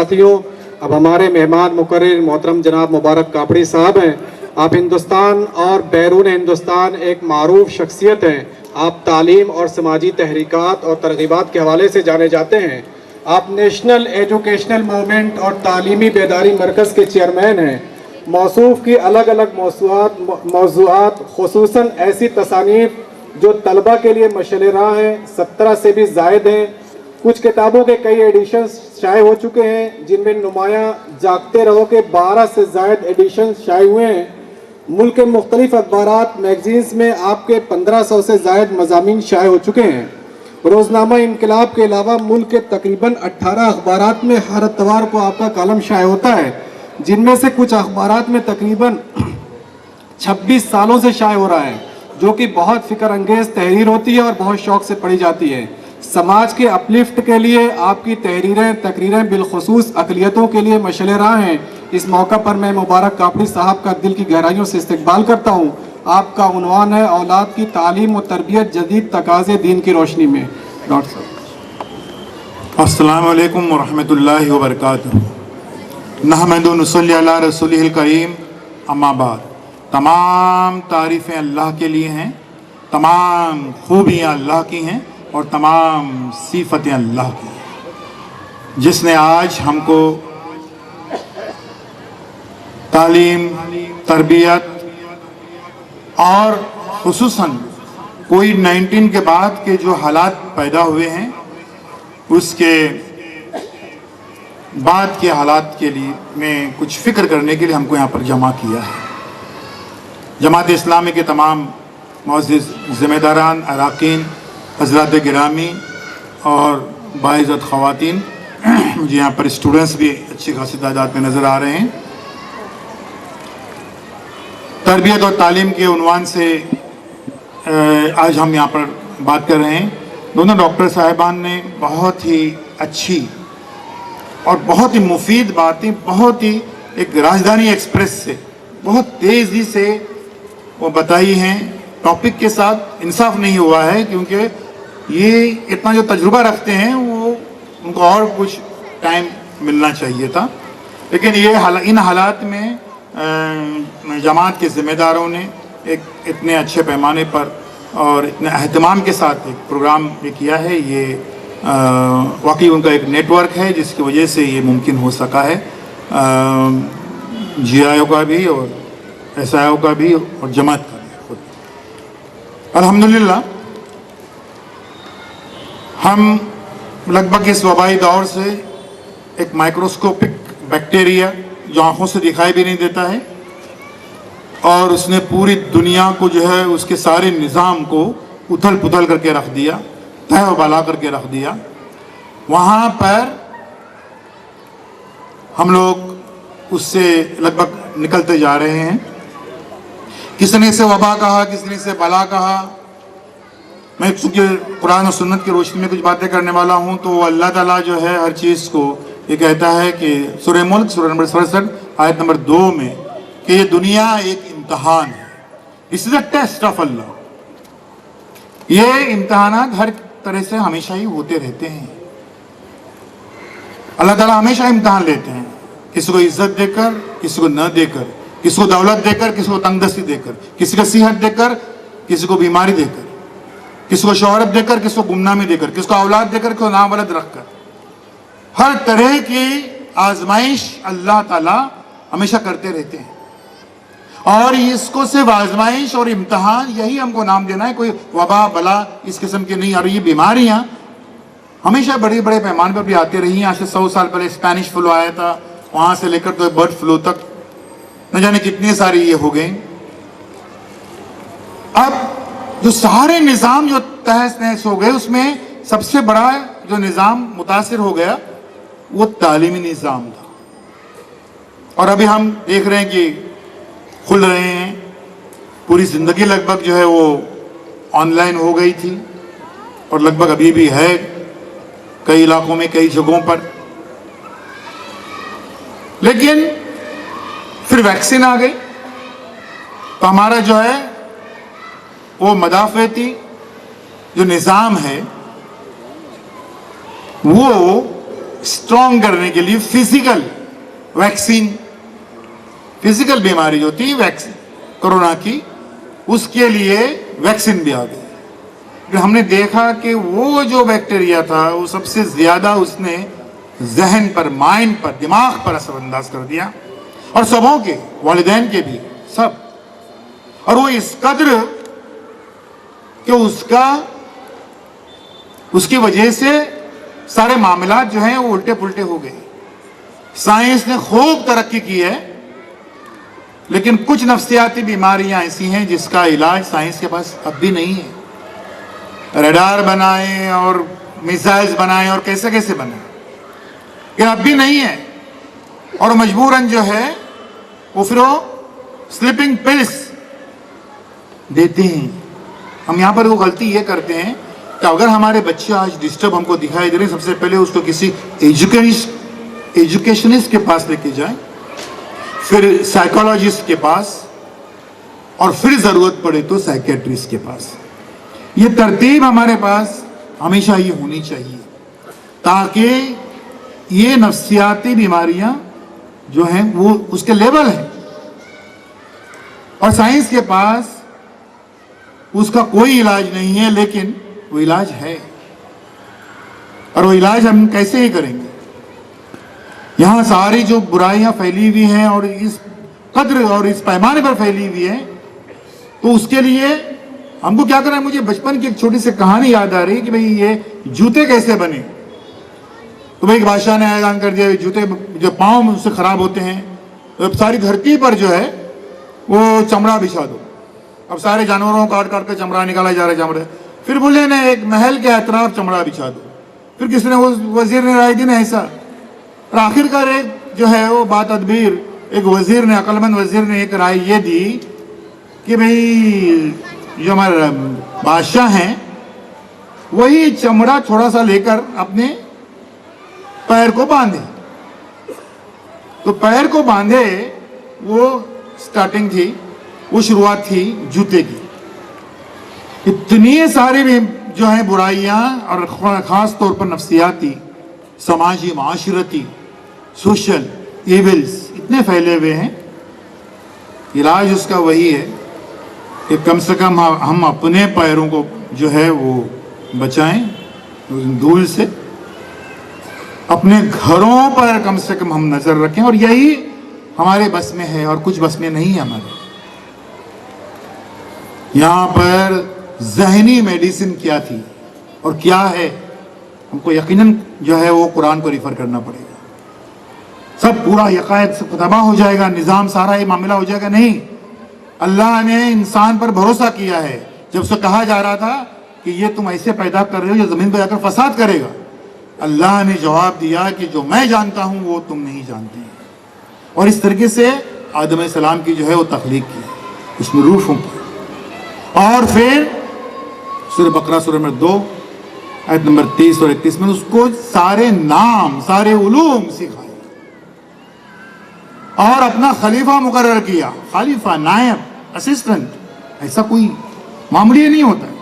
साथियों, अब हमारे मेहमान मुकर्रर मोहतरम जनाब मुबारक कापड़ी साहब हैं। आप हिंदुस्तान और बैरून हिंदुस्तान एक मारूफ शख्सियत हैं। आप तालीम और समाजी तहरीकात और तरगीबात के हवाले से जाने जाते हैं। आप नेशनल एजुकेशनल मूवमेंट और तालीमी बेदारी मरकज़ के चेयरमैन हैं। मौसूफ़ की अलग अलग मौज़ूआत खुसूसन ऐसी तसानीफ़ जो तलबा के लिए मशअल राह हैं, 17 से भी ज़ायद हैं। कुछ किताबों के कई एडिशंस शाये हो चुके हैं, जिनमें नुमायाँ जागते रहो के 12 से ज़ायद एडिशंस शाये हुए हैं। मुल्क के मुख्तलिफ अखबारात मैगज़ीन्स में आपके 1500 से ज़ायद मज़ामीन शाये हो चुके हैं। रोज़नामा इनकलाब के अलावा मुल्क के तकरीबन 18 अखबारात में हर इतवार को आपका कॉलम शाये होता है, जिनमें से कुछ अखबारात में तकरीबन 26 सालों से शाये हो रहा है, जो कि बहुत फ़िक्र अंगेज़ तहरीर होती है और बहुत शौक़ से पढ़ी जाती है। समाज के अपलिफ्ट के लिए आपकी तकरीरें बिलखुसूस अक़लियतों के लिए मशअल राह हैं। इस मौका पर मैं मुबारक कापड़ी साहब का दिल की गहराइयों से इस्तकबाल करता हूँ। आपका उन्वान है औलाद की तालीम और तरबियत जदीद तकाज़े दीन की रोशनी में। डॉक्टर साहब। अस्सलामु अलैकुम व रहमतुल्लाहि व बरकातुहू। नहमदु व नसल्ली अला रसूलिहिल करीम, अम्मा बाद। तमाम तारीफ़ें अल्लाह के लिए हैं, तमाम खूबियाँ अल्लाह की हैं और तमाम सिफ़तें अल्लाह की हैं, जिसने आज हमको तालीम, तरबियत और खुसूसन कोविड-19 के बाद के जो हालात पैदा हुए हैं, उसके बाद के हालात के लिए में कुछ फ़िक्र करने के लिए हमको यहाँ पर जमा किया है। जमात इस्लामी के तमाम मुअज़्ज़िज़ ज़िम्मेदारान, अराकीन, हज़रात गिरामी और बाइज़्ज़त ख़वातीन, मुझे यहाँ पर स्टूडेंट्स भी अच्छी खासी तादाद में नज़र आ रहे हैं। तरबियत और तालीम के उन्वान से आज हम यहाँ पर बात कर रहे हैं। दोनों डॉक्टर साहिबान ने बहुत ही अच्छी और बहुत ही मुफीद बातें, बहुत ही एक राजधानी एक्सप्रेस से बहुत तेज़ी से वो बताई हैं। टॉपिक के साथ इंसाफ नहीं हुआ है, क्योंकि ये इतना जो तजुर्बा रखते हैं वो उनको और कुछ टाइम मिलना चाहिए था। लेकिन ये इन हालात में जमात के ज़िम्मेदारों ने एक इतने अच्छे पैमाने पर और इतने अहतमाम के साथ एक प्रोग्राम ये किया है। ये वाकई उनका एक नेटवर्क है, जिसकी वजह से ये मुमकिन हो सका है। GIO का भी और SIO का भी और जमात का भी खुद। अल्हम्दुलिल्लाह हम लगभग इस वबाई दौर से एक माइक्रोस्कोपिक बैक्टीरिया जो आँखों से दिखाई भी नहीं देता है और उसने पूरी दुनिया को जो है उसके सारे निज़ाम को उथल पुथल करके रख दिया, तह बला करके रख दिया। वहाँ पर हम लोग उससे लगभग निकलते जा रहे हैं। किसने इसे वबा कहा, किसने इसे बला कहा। मैं चूँकि कुरान और सुन्नत की रोशनी में कुछ बातें करने वाला हूँ, तो अल्लाह ताला जो है हर चीज़ को ये कहता है कि सूरह मुल्क सूरह नंबर 67 आयत नंबर 2 में कि ये दुनिया एक इम्तहान है। This is a test of Allah. ये इम्तहानात हर तरह से हमेशा ही होते रहते हैं। अल्लाह ताला हमेशा इम्तहान लेते हैं, किसी को इज्जत देकर, किसी को न देकर, किसी को दौलत देकर, किसी को तंगदस्ती देकर, किसी को सेहत देकर, किसी को बीमारी देकर, किसी को शोहरत देकर, किसी को गुमनामी देकर, किसी को औलाद देकर, किसी को नावलद रखकर। हर तरह की आजमाइश अल्लाह ताला हमेशा करते रहते हैं। और इसको सिर्फ आजमाइश और इम्तहान यही हमको नाम देना है, कोई वबा बला इस किस्म की नहीं। और ये बीमारियां हमेशा बड़े बड़े पैमाने पर भी आती रही हैं। आज से 100 साल पहले स्पेनिश फ्लू आया था, वहाँ से लेकर तो बर्ड फ्लू तक न जाने कितनी सारी ये हो गई। अब जो सारे निज़ाम जो तहस नहस हो गए, उसमें सबसे बड़ा जो निज़ाम मुतासिर हो गया वो तालीमी निज़ाम था। और अभी हम देख रहे हैं कि खुल रहे हैं। पूरी ज़िंदगी लगभग जो है वो ऑनलाइन हो गई थी और लगभग अभी भी है कई इलाकों में, कई जगहों पर। लेकिन फिर वैक्सीन आ गई तो हमारा जो है वो स्ट्रॉन्ग करने के लिए फिजिकल वैक्सीन, फिजिकल बीमारी जो थी वैक्सीन कोरोना की, उसके लिए वैक्सीन भी आ गई। फिर हमने देखा कि वो जो बैक्टीरिया था वो सबसे ज्यादा उसने जहन पर, माइंड पर, दिमाग पर असरअंदाज कर दिया, और सबों के, वालिदैन के भी, सब। और वो इस कद्र कि उसकी वजह से सारे मामलात जो हैं वो उल्टे पुल्टे हो गए। साइंस ने खूब तरक्की की है, लेकिन कुछ नफ्सियाती बीमारियां ऐसी हैं जिसका इलाज साइंस के पास अब भी नहीं है। रडार बनाए और मिसाइल्स बनाए और कैसे कैसे बनाए, ये अब भी नहीं है। और मजबूरन जो है वो फिर वो स्लीपिंग पिल्स देते हैं। हम यहाँ पर वो गलती ये करते हैं कि अगर हमारे बच्चे आज डिस्टर्ब हमको दिखाई दे रहे, सबसे पहले उसको किसी एजुकेशनिस्ट के पास लेके जाएं, फिर साइकोलॉजिस्ट के पास, और फिर जरूरत पड़े तो साइकेट्रिस्ट के पास। ये तरतीब हमारे पास हमेशा ये होनी चाहिए, ताकि ये नफ्सियाती बीमारियां जो हैं वो उसके लेवल है, और साइंस के पास उसका कोई इलाज नहीं है, लेकिन वो इलाज है। और वो इलाज हम कैसे ही करेंगे? यहाँ सारी जो बुराइयां फैली हुई हैं और इस कद्र और इस पैमाने पर फैली हुई है, तो उसके लिए हमको क्या करना है? मुझे बचपन की एक छोटी सी कहानी याद आ रही है कि भाई ये जूते कैसे बने। तो भाई एक बादशाह ने ऐलान कर दिया जूते जो पाँव उससे खराब होते हैं, तो सारी धरती पर जो है वो चमड़ा बिछा दो। अब सारे जानवरों को काट काट कर चमड़ा निकाला जा रहा है, चमड़े। फिर बोले ना एक महल के अतराफ चमड़ा बिछा दो। फिर किसने, वो वजीर ने राय दी ना ऐसा। और आखिरकार एक जो है वो बात अदबीर एक वजीर ने, अक्लमंद वजीर ने एक राय ये दी कि भाई जो हमारे बादशाह हैं वही चमड़ा थोड़ा सा लेकर अपने पैर को बांधे। तो पैर को बांधे, वो स्टार्टिंग थी, वो शुरुआत थी जूते की। इतनी सारी भी जो है बुराइयां और खास तौर पर नफ्सियाती, समाजी, माशरती, सोशल इविल्स इतने फैले हुए हैं। इलाज उसका वही है कि कम से कम हम अपने पैरों को जो है वो बचाएं धूल से, अपने घरों पर कम से कम हम नजर रखें, और यही हमारे बस में है और कुछ बस में नहीं है हमारे। यहाँ पर ज़हनी मेडिसिन क्या थी और क्या है, हमको यकीनन जो है वो कुरान को रिफर करना पड़ेगा। सब पूरा यकायत सब तबाह हो जाएगा, निज़ाम सारा ये मामला हो जाएगा। नहीं, अल्लाह ने इंसान पर भरोसा किया है। जब उसको कहा जा रहा था कि ये तुम ऐसे पैदा कर रहे हो जो ज़मीन पर जाकर फसाद करेगा, अल्लाह ने जवाब दिया कि जो मैं जानता हूँ वो तुम नहीं जानते। और इस तरीके से आदम अलैहिस्सलाम की जो है वो तख्लीक की, उसमें रूह फूंकी। और फिर सूरह बकरा सूरह नंबर 2 आयत नंबर 30 और 31 में उसको सारे नाम, सारे उलूम सिखाए और अपना खलीफा मुकर्रर किया। खलीफा, नायब, असिस्टेंट, ऐसा कोई मामूली नहीं होता है।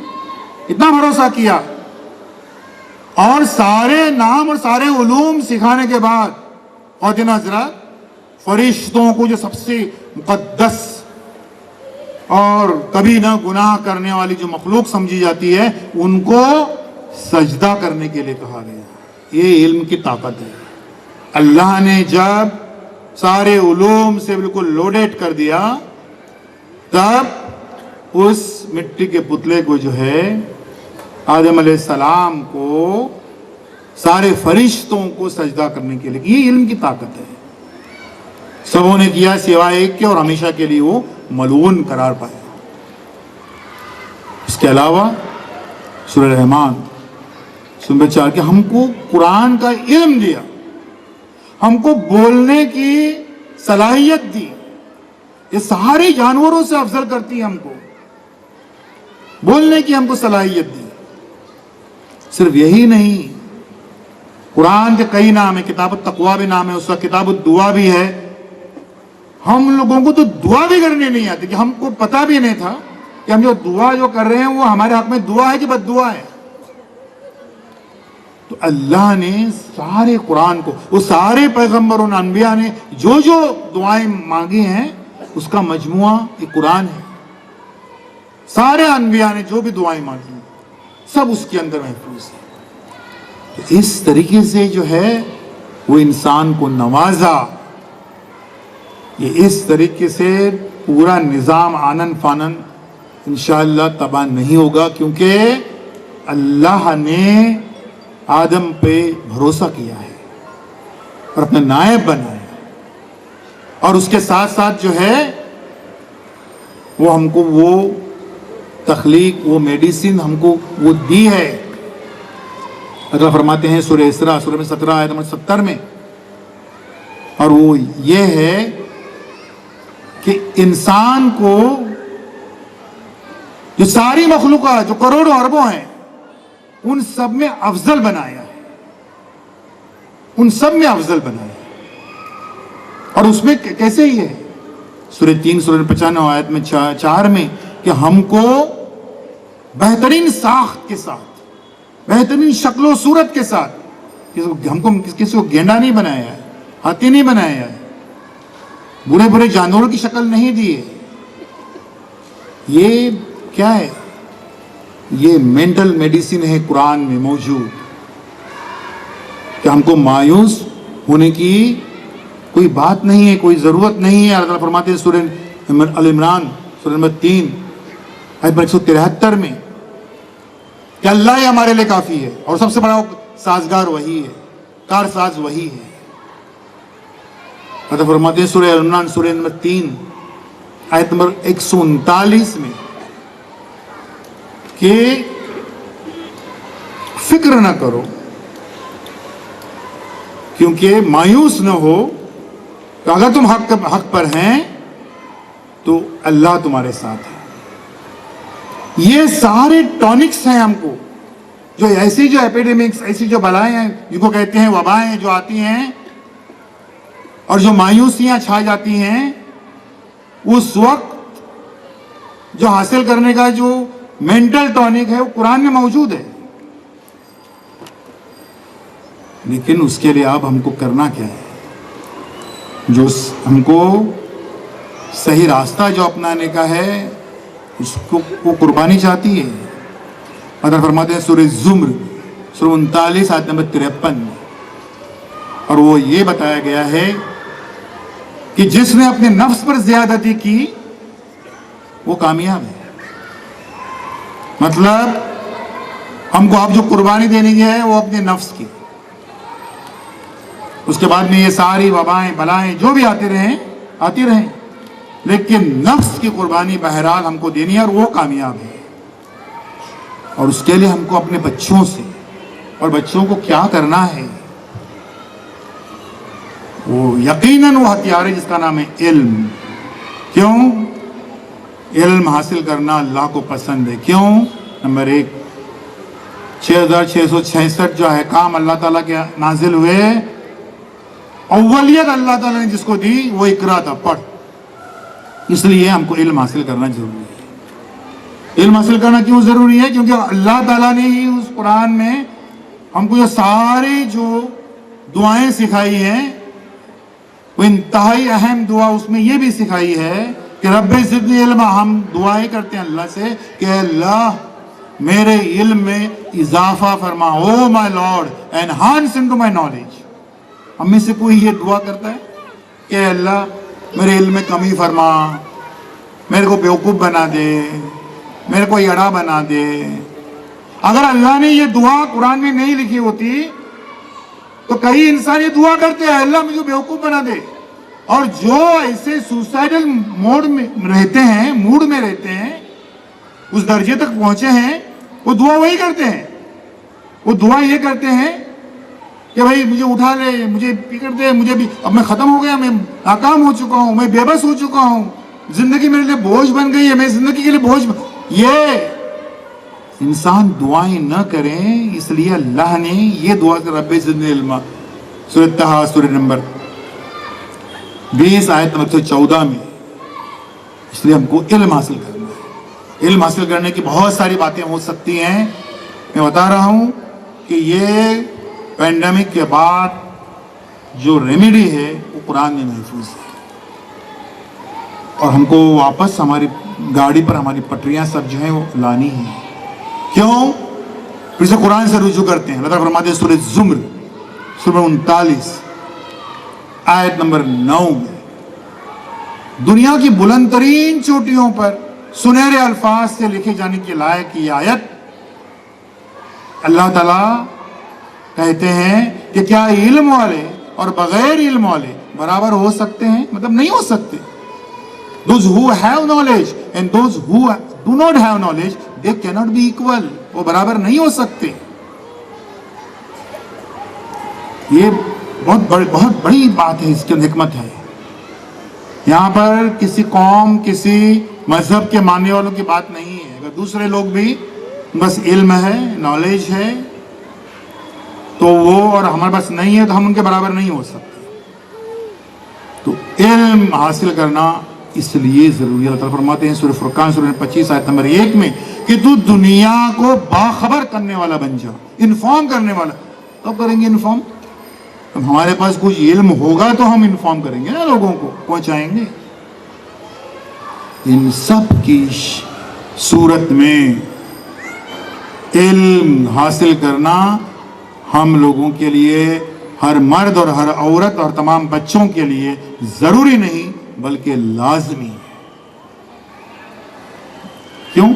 इतना भरोसा किया और सारे नाम और सारे उलूम सिखाने के बाद ख़वातीन हज़रात, फरिश्तों को जो सबसे मुक़द्दस और कभी ना गुनाह करने वाली जो मखलूक समझी जाती है, उनको सजदा करने के लिए कहा गया। ये इल्म की ताकत है। अल्लाह ने जब सारे उलूम से बिल्कुल लोडेड कर दिया, तब उस मिट्टी के पुतले को जो है आदम अलैहिस्सलाम को सारे फरिश्तों को सजदा करने के लिए, ये इल्म की ताकत है। सबों ने किया सिवाय एक के, और हमेशा के लिए वो मलून करार पाया। इसके अलावा सूरह रहमान सूरह 4 के हमको कुरान का इल्म दिया, हमको बोलने की सलाहियत दी। ये सारे जानवरों से अफजल करती है, हमको बोलने की हमको सलाहियत दी। सिर्फ यही नहीं, कुरान के कई नाम है, किताब तकवा भी नाम है उसका, किताब दुआ भी है। हम लोगों को तो दुआ भी करनी नहीं आती, कि हमको पता भी नहीं था कि हम जो दुआ जो कर रहे हैं वो हमारे हक में दुआ है कि बद्दुआ है। تو اللہ نے سارے قرآن کو، وہ سارے پیغمبروں نے، انبیاء نے جو جو دعائیں مانگی ہیں اس کا مجموعہ یہ قرآن ہے. سارے انبیاء نے جو بھی دعائیں مانگی سب اس کے اندر محفوظ ہے. تو اس طریقے سے جو ہے وہ انسان کو نوازا. یہ اس طریقے سے پورا نظام آنن فانن انشاءاللہ تباہ نہیں ہوگا، کیونکہ اللہ نے آدم پہ بھروسہ کیا ہے اور اپنا نائب بنایا، اور اس کے ساتھ ساتھ جو ہے وہ ہم کو وہ تخلیق، وہ میڈیسن ہم کو وہ دی ہے. اللہ فرماتے ہیں سورہ اسراء سورہ میں 17 آیت نمبر 70 میں، اور وہ یہ ہے کہ انسان کو جو ساری مخلوقات جو کروڑوں اربوں ہیں ان سب میں افضل بنایا ہے، ان سب میں افضل بنایا ہے. اور اس میں کیسے ہی ہے سورہ 3 سورہ 95 آیت میں 4 میں کہ ہم کو بہترین ساخت کے ساتھ، بہترین شکل و صورت کے ساتھ، ہم کو کسی کو گینڈا نہیں بنایا ہے، ہاتھی نہیں بنایا ہے، برے برے جانوروں کی شکل نہیں دی ہے. یہ کیا ہے؟ یہ مینٹل میڈیسن ہے قرآن میں موجود، کہ ہم کو مایوس ہونے کی کوئی بات نہیں ہے، کوئی ضرورت نہیں ہے. اللہ تعالیٰ فرماتے ہیں سورہ ال-عمران سورہ نمبر 3 آیت 173 میں کہ اللہ ہی ہمارے لیے کافی ہے، اور سب سے بڑا سازگار وہی ہے، کارساز وہی ہے. اللہ فرماتے ہیں سورہ ال-عمران سورہ نمبر 3 آیت نمبر 139 میں کہ فکر نہ کرو، کیونکہ مایوس نہ ہو، کہ اگر تم حق پر ہیں تو اللہ تمہارے ساتھ ہے. یہ سارے ٹونکس ہیں ہم کو، جو ایسی جو ایپیڈیمکس، ایسی جو بلائیں ہیں جن کو کہتے ہیں وبائیں جو آتی ہیں اور جو مایوسیاں چھا جاتی ہیں، اس وقت جو حاصل کرنے کا جو مینٹل ٹونک ہے وہ قرآن میں موجود ہے. لیکن اس کے لیے اب ہم کو کرنا کیا ہے؟ جو ہم کو صحیح راستہ جو اپنانے کا ہے اس کو وہ قربانی چاہتی ہے. اللہ فرماتے ہیں سورہ زمر سورہ 39 آیت نمبر 53 میں، اور وہ یہ بتایا گیا ہے کہ جس نے اپنے نفس پر زیادتی کی وہ کامیاب ہے. مطلب ہم کو اب جو قربانی دینی ہے وہ اپنے نفس کی. اس کے بعد میں یہ ساری وبائیں بلائیں جو بھی آتی رہیں، لیکن نفس کی قربانی بہرحال ہم کو دینی ہے، اور وہ کامیاب ہے. اور اس کے لیے ہم کو اپنے بچوں سے، اور بچوں کو کیا کرنا ہے؟ وہ یقیناً وہ ہتھیار ہے جس کا نام ہے علم. کیوں؟ علم حاصل کرنا اللہ کو پسند ہے. کیوں؟ نمبر 1، 6666 جو احکام اللہ تعالیٰ کے نازل ہوئے، اولیت اللہ تعالیٰ نے جس کو دی وہ اقرا تھا، پڑھ. اس لیے ہم کو علم حاصل کرنا ضروری ہے. علم حاصل کرنا کیوں ضروری ہے؟ کیونکہ اللہ تعالیٰ نے ہی اس قرآن میں ہم کو یہ سارے جو دعائیں سکھائی ہیں، وہ انتہائی اہم دعا اس میں یہ بھی سکھائی ہے کہ رب زدنی علما. ہم دعائیں کرتے ہیں اللہ سے کہ اللہ میرے علم میں اضافہ فرما، oh my lord enhance into my knowledge. ہم میں سے کوئی یہ دعا کرتا ہے کہ اللہ میرے علم میں کمی فرما، میرے کو بیوقوف بنا دے، میرے کو یڑا بنا دے. اگر اللہ نے یہ دعا قرآن میں نہیں لکھی ہوتی تو کئی انسان یہ دعا کرتے ہیں اللہ مجھے بیوقوف بنا دے. اور جو ایسے سوسائڈل موڈ میں رہتے ہیں، موڈ میں رہتے ہیں، اس درجے تک پہنچے ہیں، وہ دعا وہی کرتے ہیں. وہ دعا یہ کرتے ہیں کہ بھائی مجھے اٹھا لے، مجھے پکڑ دے، مجھے بھی اب میں ختم ہو گیا، میں ناکام ہو چکا ہوں، میں بے بس ہو چکا ہوں، زندگی میرے لیے بوجھ بن گئی ہے، میں زندگی کے لیے بوجھ یہ انسان دعائیں نہ کریں. اس لیے اللہ نے یہ دعا کہ رب زدنی علما سورہ طہ سورہ نمبر 20 آیت نمبر 114 میں. اس لیے ہم کو علم حاصل کرنا ہے. علم حاصل کرنے کی بہت ساری باتیں ہو سکتی ہیں. میں بتا رہا ہوں کہ یہ पैंडेमिक के बाद जो रेमेडी है वो कुरान में महफूज है, और हमको वापस हमारी गाड़ी पर हमारी पटरियां सब जो है वो लानी है। क्यों? फिर से कुरान से रुजू करते हैं। अल्लाह ताला फरमाते हैं सूरह ज़ुम्र सूरह 39 आयत नंबर 9 में, दुनिया की बुलंद तरीन चोटियों पर सुनहरे अल्फाज से लिखे जाने के लायक ये आयत, अल्लाह ताला कहते हैं कि क्या इल्म वाले और बगैर इल्म वाले बराबर हो सकते हैं? मतलब नहीं हो सकते। Those who have knowledge and those who do not have knowledge, they cannot be equal. वो बराबर नहीं हो सकते। ये बहुत बड़ी बात है, इसकी हिकमत है। यहाँ पर किसी कौम, किसी मजहब के मानने वालों की बात नहीं है। अगर दूसरे लोग भी बस इल्म है, नॉलेज है, तो वो और हमारे पास नहीं है तो हम उनके बराबर नहीं हो सकते। तो इल्म हासिल करना इसलिए जरूरी है। अल्लाह ताला फरमाते हैं सूरह फुरकान सूरह 25 आयत नंबर 1 में कि तू दुनिया को बाखबर करने वाला बन जा, इन्फॉर्म करने वाला। कब करेंगे इन्फॉर्म? अब हमारे पास कुछ इल्म होगा तो हम इन्फॉर्म करेंगे ना, लोगों को पहुंचाएंगे। इन सब की सूरत में इल्म हासिल करना हम लोगों के लिए, हर मर्द और हर औरत और तमाम बच्चों के लिए जरूरी नहीं बल्कि लाजमी है। क्यों?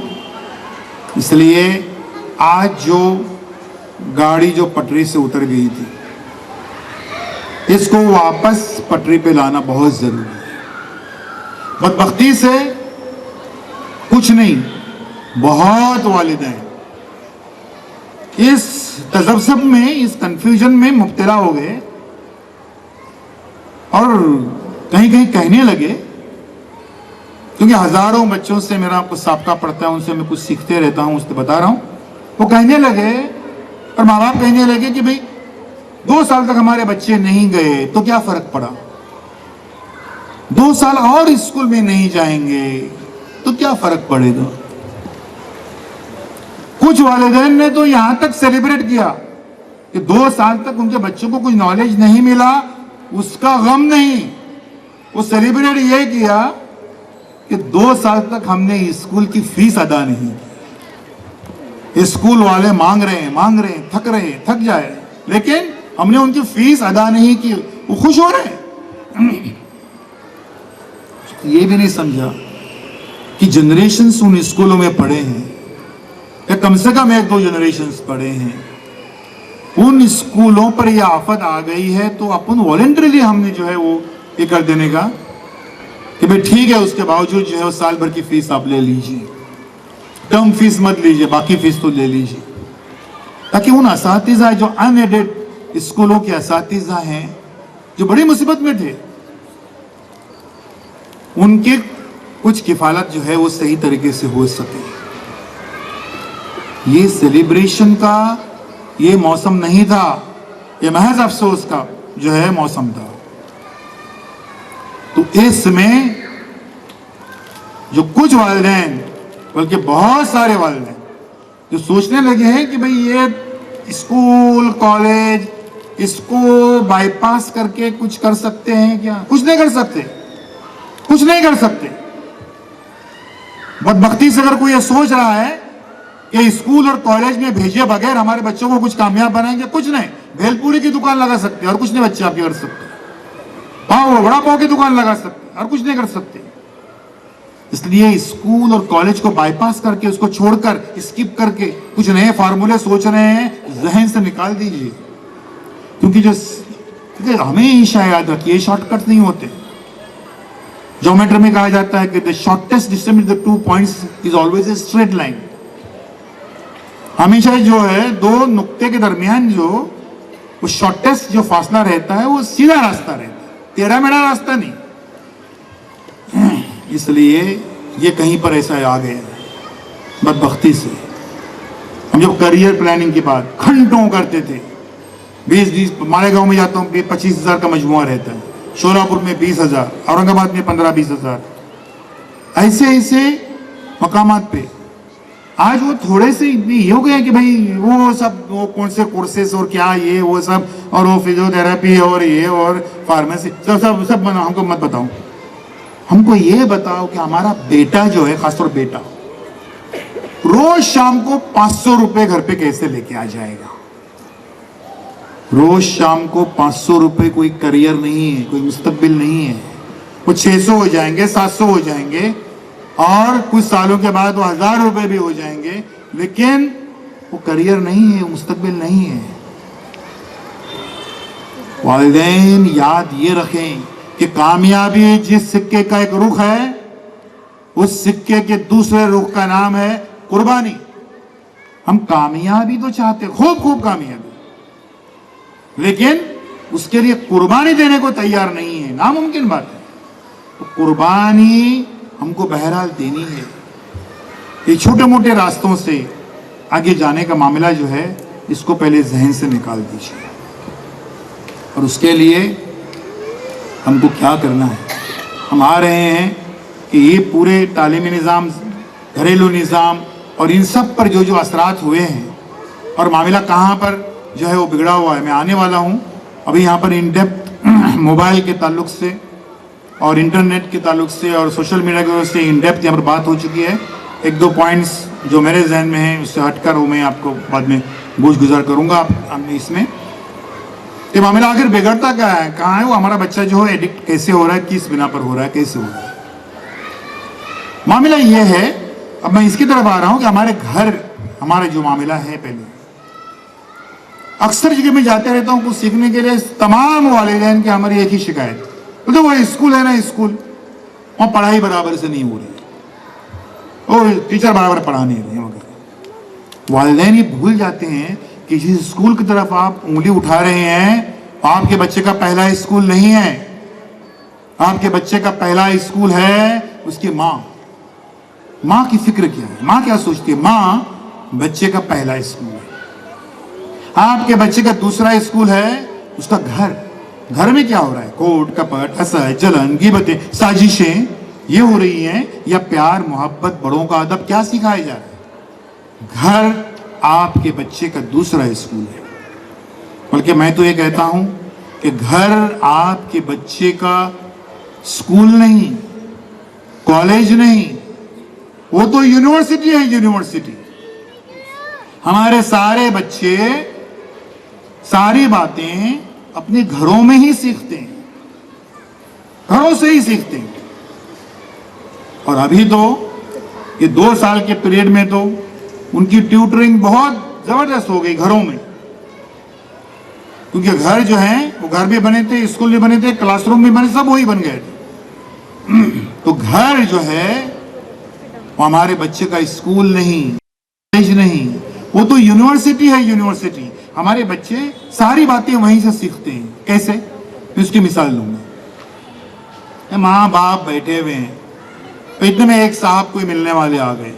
इसलिए आज जो गाड़ी जो पटरी से उतर गई थी, इसको वापस पटरी पे लाना बहुत जरूरी है। बदबख्ती से कुछ नहीं, बहुत वालिदैन इस तजब्जुब में, इस कंफ्यूजन में मुब्तला हो गए और कहीं कहीं कहने लगे, क्योंकि हजारों बच्चों से मेरा कुछ साबका पड़ता है, उनसे मैं कुछ सीखते रहता हूं, उससे बता रहा हूं। वो कहने लगे और माँ बाप कहने लगे कि भाई 2 साल तक हमारे बच्चे नहीं गए तो क्या फर्क पड़ा, 2 साल और स्कूल में नहीं जाएंगे तो क्या फर्क पड़ेगा। कुछ वालिदैन ने तो यहां तक सेलिब्रेट किया कि 2 साल तक उनके बच्चों को कुछ नॉलेज नहीं मिला, उसका गम नहीं, वो सेलिब्रेट ये किया कि 2 साल तक हमने स्कूल की फीस अदा नहीं की। स्कूल वाले मांग रहे हैं, थक रहे हैं, थक जाए, लेकिन हमने उनकी फीस अदा नहीं की, वो खुश हो रहे हैं। ये भी नहीं समझा कि जनरेशन्स उन स्कूलों में पढ़े हैं, या कम से कम 1-2 जनरेशन्स पढ़े हैं। उन स्कूलों पर यह आफत आ गई है तो अपन वॉलंटरीली हमने जो है वो ये कर देने का कि भाई ठीक है, उसके बावजूद जो है वो साल भर की फीस आप ले लीजिए, टर्म फीस मत लीजिए, बाकी फीस तो ले लीजिए, ताकि उन असातिज़ा जो अनएडेड स्कूलों के असातिज़ा हैं जो बड़ी मुसीबत में थे, उनके कुछ किफालत जो है वो सही तरीके से हो सके। ये सेलिब्रेशन का ये मौसम नहीं था, ये महज अफसोस का जो है मौसम था। तो इसमें जो कुछ वालिदैन, बल्कि बहुत सारे वालिदैन जो सोचने लगे हैं कि भाई ये स्कूल कॉलेज इसको बाईपास करके कुछ कर सकते हैं क्या? कुछ नहीं कर सकते, कुछ नहीं कर सकते। बदबख्ती से अगर कोई ये सोच रहा है कि स्कूल और कॉलेज में भेजे बगैर हमारे बच्चों को कुछ कामयाब बनाएंगे, कुछ नहीं। भेलपूरी की दुकान लगा सकते हैं और कुछ नहीं बच्चे आपके कर सकते। पाव बड़ा पाव की दुकान लगा सकते हैं और कुछ नहीं कर सकते। इसलिए स्कूल और कॉलेज को बाईपास करके, उसको छोड़कर, स्किप करके कुछ नए फार्मूले सोच रहे हैं, जहन से निकाल दीजिए। क्योंकि हमेशा याद रखिए, शॉर्टकट नहीं होते। ज्योमेट्री में कहा जाता है कि the shortest distance the 2 points is always a straight line. हमेशा जो है 2 नुक्ते के दरमियान जो वो शॉर्टेस्ट जो फासला रहता है वो सीधा रास्ता रहता है, टेढ़ा मेढ़ा रास्ता नहीं। इसलिए ये कहीं पर ऐसा आ गया बदबख्ती से। हम जब करियर प्लानिंग की बात घंटों करते थे, 20 मालेगांव में जाता हूँ 25,000 का मजमुआ रहता है, शोलापुर में 20,000, औरंगाबाद में 15-20 हज़ार, ऐसे ऐसे मकामात पे आज वो थोड़े से ये हो गए हैं कि भाई वो सब वो कौन से कोर्सेस और क्या ये वो सब और वो फिजियोथेरेपी और ये और फार्मेसी सब सब सब हमको मत बताओ। हमको ये बताओ कि हमारा बेटा जो है, खासतौर बेटा, रोज शाम को 500 रुपए घर पे कैसे लेके आ जाएगा। रोज शाम को 500 रुपए कोई करियर नहीं है, कोई मुस्तकबिल नहीं है। वो 600 हो जाएंगे, 700 हो जाएंगे और कुछ सालों के बाद वो 1000 रुपए भी हो जाएंगे, लेकिन वो करियर नहीं है, मुस्तकबिल नहीं है। वालिदैन याद ये रखें कि कामयाबी जिस सिक्के का एक रुख है, उस सिक्के के दूसरे रुख का नाम है कुर्बानी। हम कामयाबी तो चाहते हैं, खूब खूब कामयाबी, लेकिन उसके लिए कुर्बानी देने को तैयार नहीं है, नामुमकिन बात है। तो कुर्बानी हमको बहरहाल देनी है। ये छोटे मोटे रास्तों से आगे जाने का मामला जो है, इसको पहले जहन से निकाल दीजिए। और उसके लिए हमको क्या करना है, हम आ रहे हैं कि ये पूरे तालीमी निज़ाम, घरेलू निज़ाम और इन सब पर जो जो असरात हुए हैं और मामला कहाँ पर जो है वो बिगड़ा हुआ है, मैं आने वाला हूँ। अभी यहाँ पर इन डेप्थ मोबाइल के ताल्लुक से और इंटरनेट के ताल्लुक से और सोशल मीडिया की वजह से इन डेप्थ यहाँ पर बात हो चुकी है। एक दो पॉइंट्स जो मेरे जहन में हैं उससे हटकर वो मैं आपको बाद में बूझ गुजार करूँगा इसमें। ये मामला आखिर बिगड़ता क्या है, कहाँ है वो हमारा बच्चा जो है एडिक्ट कैसे हो रहा है, किस बिना पर हो रहा है, कैसे हो रहा है। मामला ये है, अब मैं इसकी तरफ आ रहा हूँ कि हमारे घर, हमारा जो मामला है, पहले अक्सर जगह में जाते रहता हूँ कुछ सीखने के लिए, तमाम वालिदैन की हमारी एक ही शिकायत, तो वो स्कूल है ना, स्कूल वहाँ पढ़ाई बराबर से नहीं हो रही, और टीचर बराबर पढ़ा नहीं रहे वगैरह। वालिदैन ये भूल जाते हैं कि जिस स्कूल की तरफ आप उंगली उठा रहे हैं, आपके बच्चे का पहला स्कूल नहीं है। आपके बच्चे का पहला स्कूल है उसकी माँ। माँ की फिक्र क्या है, माँ क्या सोचती है? माँ बच्चे का पहला स्कूल है। आपके बच्चे का दूसरा स्कूल है उसका घर। घर में क्या हो रहा है? कोट कपट, हसद, जलन, गिबतें, साजिशें ये हो रही हैं, या प्यार मोहब्बत, बड़ों का अदब क्या सिखाया जा रहा है? घर आपके बच्चे का दूसरा स्कूल है। बल्कि मैं तो ये कहता हूं कि घर आपके बच्चे का स्कूल नहीं, कॉलेज नहीं, वो तो यूनिवर्सिटी है। यूनिवर्सिटी हमारे सारे बच्चे सारी बातें अपने घरों में ही सीखते हैं, घरों से ही सीखते हैं। और अभी तो ये 2 साल के पीरियड में तो उनकी ट्यूटरिंग बहुत जबरदस्त हो गई घरों में, क्योंकि घर जो है वो घर भी बने थे, स्कूल भी बने थे, क्लासरूम भी बने, सब वही बन गए थे। तो घर जो है वो हमारे बच्चे का स्कूल नहीं, कॉलेज नहीं, वो तो यूनिवर्सिटी है। यूनिवर्सिटी हमारे बच्चे सारी बातें वहीं से सीखते हैं। कैसे? मैं उसकी मिसाल लूंगा। माँ बाप बैठे हुए हैं, तो इतने में एक साहब कोई मिलने वाले आ गए,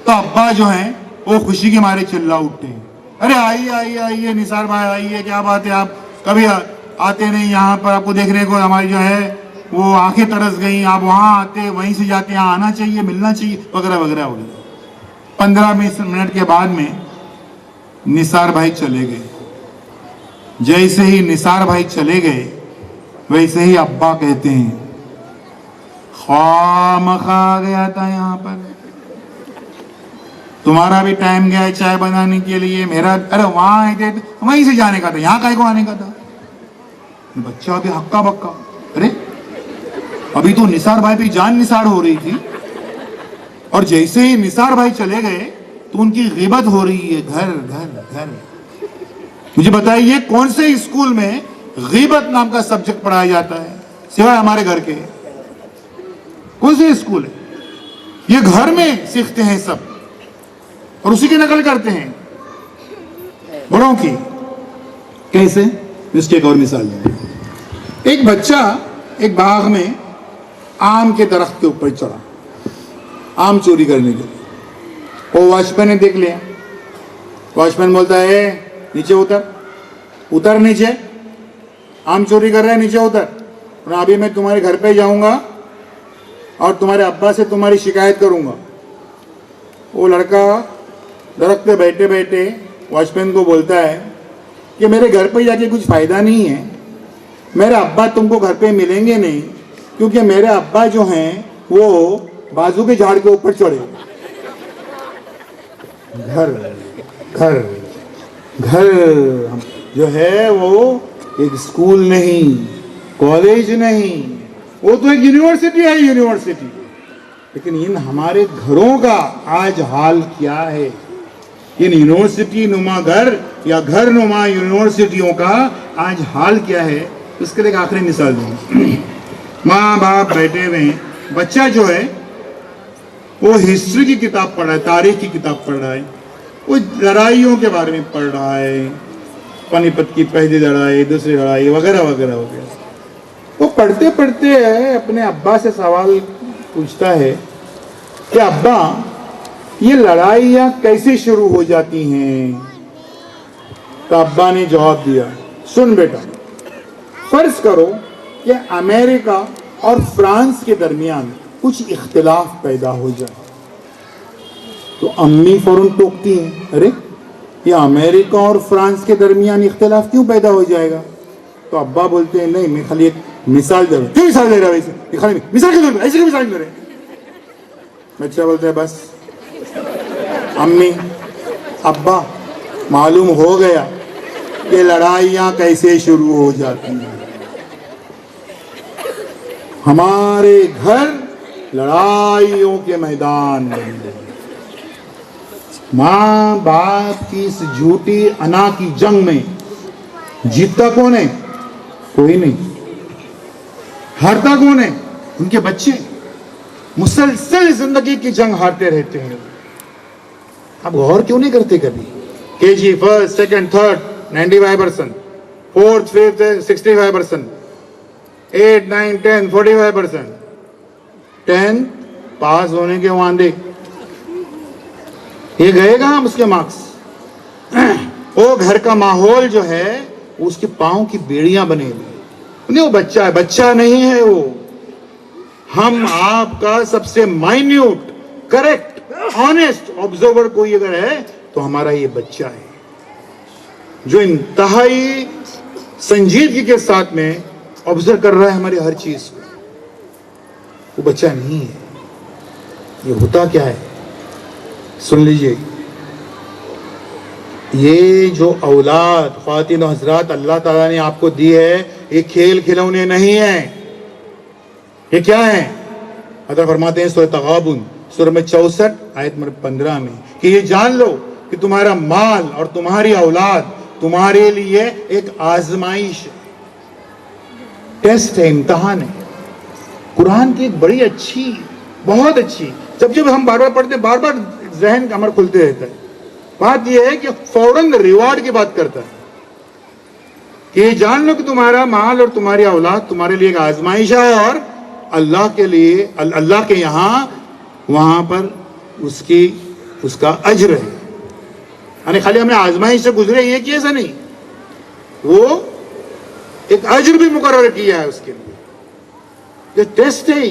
तो अब्बा जो हैं वो खुशी के मारे चिल्ला उठते हैं, अरे आइए आइए आइए निसार भाई आइए, क्या बात है, आप कभी आते नहीं यहाँ पर, आपको देखने को हमारी जो है वो आंखें तरस गई, आप वहाँ आते वहीं से जाते, यहाँ आना चाहिए, मिलना चाहिए, वगैरह वगैरह वगैरह। 15-20 मिनट के बाद में निसार भाई चले गए। जैसे ही निसार भाई चले गए, वैसे ही अब्बा कहते हैं, खामखा आ गया था यहाँ पर, तुम्हारा भी टाइम गया है चाय बनाने के लिए, मेरा, अरे वहां आए थे वहीं से जाने का था, यहाँ काहे को आने का था? बच्चा अभी हक्का बक्का, अरे अभी तो निसार भाई भी जान निसार हो रही थी, और जैसे ही निसार भाई चले गए तो उनकी गिबत हो रही है, घर घर घर। मुझे बताइए कौन से स्कूल में गिबत नाम का सब्जेक्ट पढ़ाया जाता है सिवाय हमारे घर के? कौन से स्कूल है? ये घर में सीखते हैं सब, और उसी की नकल करते हैं बड़ों की। कैसे? इसकी एक और मिसाल है। एक बच्चा एक बाग में आम के दरख्त के ऊपर चढ़ा आम चोरी करने के लिए। वो वॉचमैन ने देख लिया। वॉचमैन बोलता है, नीचे उतर, उतर नीचे, आम चोरी कर रहा है, नीचे उतर, और अभी मैं तुम्हारे घर पे जाऊंगा और तुम्हारे अब्बा से तुम्हारी शिकायत करूंगा। वो लड़का दरख्त पे बैठे बैठे वॉचमैन को बोलता है कि मेरे घर पे जाके कुछ फ़ायदा नहीं है, मेरे अब्बा तुमको घर पे मिलेंगे नहीं, क्योंकि मेरे अब्बा जो हैं वो बाजू के झाड़ के ऊपर चढ़े। घर घर घर जो है वो एक स्कूल नहीं, कॉलेज नहीं, वो तो एक यूनिवर्सिटी है, यूनिवर्सिटी। लेकिन इन हमारे घरों का आज हाल क्या है? इन यूनिवर्सिटी नुमा घर या घर नुमा यूनिवर्सिटियों का आज हाल क्या है? उसके लिए एक आखिरी मिसाल दूंगा। माँ बाप बैठे हुए हैं, बच्चा जो है वो हिस्ट्री की किताब पढ़ रहा है, तारीख की किताब पढ़ रहा है, वो लड़ाइयों के बारे में पढ़ रहा है, पानीपत की पहली लड़ाई, दूसरी लड़ाई वगैरह वगैरह वगैरह। वो पढ़ते पढ़ते अपने अब्बा से सवाल पूछता है कि अब्बा ये लड़ाइयाँ कैसे शुरू हो जाती हैं? तो अब्बा ने जवाब दिया, सुन बेटा, फर्ज करो कि अमेरिका और फ्रांस के दरमियान कुछ इख्तिलाफ पैदा हो जाए। तो अम्मी फौरन टोकती हैं, अरे ये अमेरिका और फ्रांस के दरमियान इख्तिलाफ क्यों पैदा हो जाएगा? तो अब्बा बोलते हैं, नहीं मैं खाली एक मिसाल दे रहा हूँ। क्यों मिसाल दे रहा है वैसे? ये खाली मिसाल क्यों दे रहा है? ऐसे क्यों मिसाल दे रहे हैं? बच्चा बोलते है, बस अम्मी अब्बा मालूम हो गया कि लड़ाइयाँ कैसे शुरू हो जाती हैं। हमारे घर लड़ाइयों के मैदान बन गए। माँ बाप की इस झूठी अना की जंग में जीतता कौन है? कोई नहीं। हारता कौन है? उनके बच्चे। मुसलसल जिंदगी की जंग हारते रहते हैं। अब गौर क्यों नहीं करते कभी? KG first second third 95%, fourth fifth 65%, 8 9 10 45%, 10 पास होने के वांदे। ये गएगा हम उसके मार्क्स। वो घर का माहौल जो है उसके पांव की बेड़ियां बनेगी। नहीं, वो बच्चा है, बच्चा नहीं है वो। हम आपका सबसे माइन्यूट, करेक्ट, ऑनेस्ट ऑब्जर्वर कोई अगर है तो हमारा ये बच्चा है, जो इंतहाई संजीदगी के साथ में ऑब्जर्व कर रहा है हमारी हर चीज को। वो बच्चा नहीं है। ये होता क्या है? सुन लीजिए, ये जो औलाद ख्वातीन और हजरात अल्लाह ताला ने आपको दी है, ये खेल खिलौने नहीं है। ये क्या है? अल्लाह फरमाते हैं सूरह तगाबुन सूरह में 64 आयत नंबर 15 में कि ये जान लो कि तुम्हारा माल और तुम्हारी औलाद तुम्हारे लिए एक आजमाइश है, टेस्ट है, इम्तहान है। कुरान की एक बड़ी अच्छी, बहुत अच्छी, जब जब हम बार बार पढ़ते बार बार जहन का हमारा खुलते रहता है। बात यह है कि फौरन रिवार्ड की बात करता है कि ये जान लो कि तुम्हारा माल और तुम्हारी औलाद तुम्हारे लिए एक आजमाइश है, और अल्लाह के लिए, अल्लाह के यहाँ वहां पर उसका अज्र है। यानी खाली हमने आजमाइश से गुजरे ये कि ऐसा नहीं, वो एक अज्र भी मुकर्रर किया है उसके लिए। ये टेस्ट है।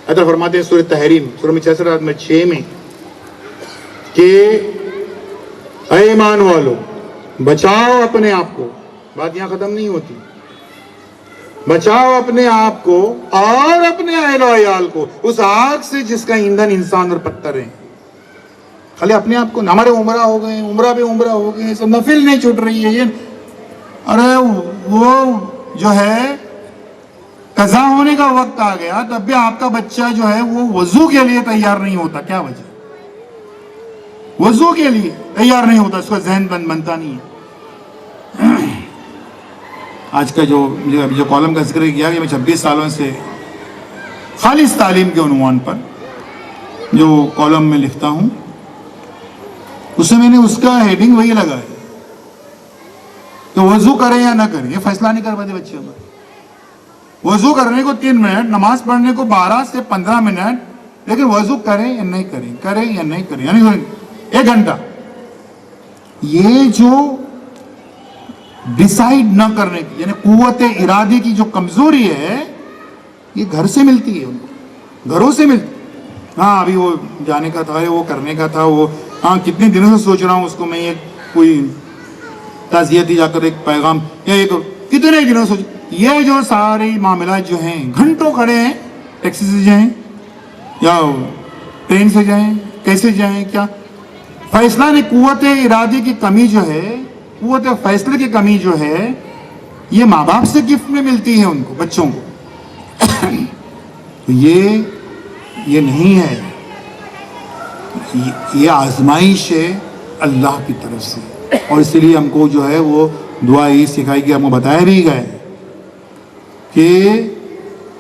अल्लाह फरमाते हैं सूरह तहरीम सूरह में 66 में 6 में कि ऐ ईमान वालों, बचाओ अपने आप को। बात यहां खत्म नहीं होती। बचाओ अपने आप को और अपने अहल और अयाल को उस आग से जिसका ईंधन इंसान और पत्थर है। खाली अपने आप को, हमारे उम्रा हो गए, उम्रा पे उम्रा हो गए, सब नफिल नहीं छूट रही है ये। अरे वो जो है कज़ा होने का वक्त आ गया, तब भी आपका बच्चा जो है वो वजू के लिए तैयार नहीं होता। क्या वजह? वजू के लिए तैयार नहीं होता, उसका जहन बनता नहीं है। आज का जो कॉलम का जिक्र किया कि मैं 26 सालों से खालिस तालीम के उन्वान पर जो कॉलम में लिखता हूं, उससे मैंने उसका हेडिंग वही लगाया तो वजू करें या ना करें, ये फैसला नहीं कर पाते बच्चे हमारे। वजू करने को 3 मिनट, नमाज पढ़ने को 12 से 15 मिनट, लेकिन वजू करें या नहीं करें, करें या नहीं करें, यानी 1 घंटा। ये जो डिसाइड न करने की, यानी कुव्वत इरादे की जो कमजोरी है, ये घर से मिलती है, उनको घरों से मिलती है। हाँ अभी वो जाने का था, वो करने का था, वो हाँ कितने दिनों से सोच रहा हूँ उसको मैं, ये कोई ताज़ियती जाकर एक पैगाम या एक कितने दिनों से ये जो सारे मामला जो हैं घंटों खड़े हैं, टैक्सी से जाएं या ट्रेन से जाएं, कैसे जाएं, क्या फैसला ने कुव्वत इरादे की कमी जो है, कुव्वत फैसले की कमी जो है, ये माँ बाप से गिफ्ट में मिलती है उनको, बच्चों को। तो ये नहीं है, ये आजमाइश है अल्लाह की तरफ से। और इसलिए हमको जो है वो दुआ यही सिखाई कि हमको बताया भी गया है कि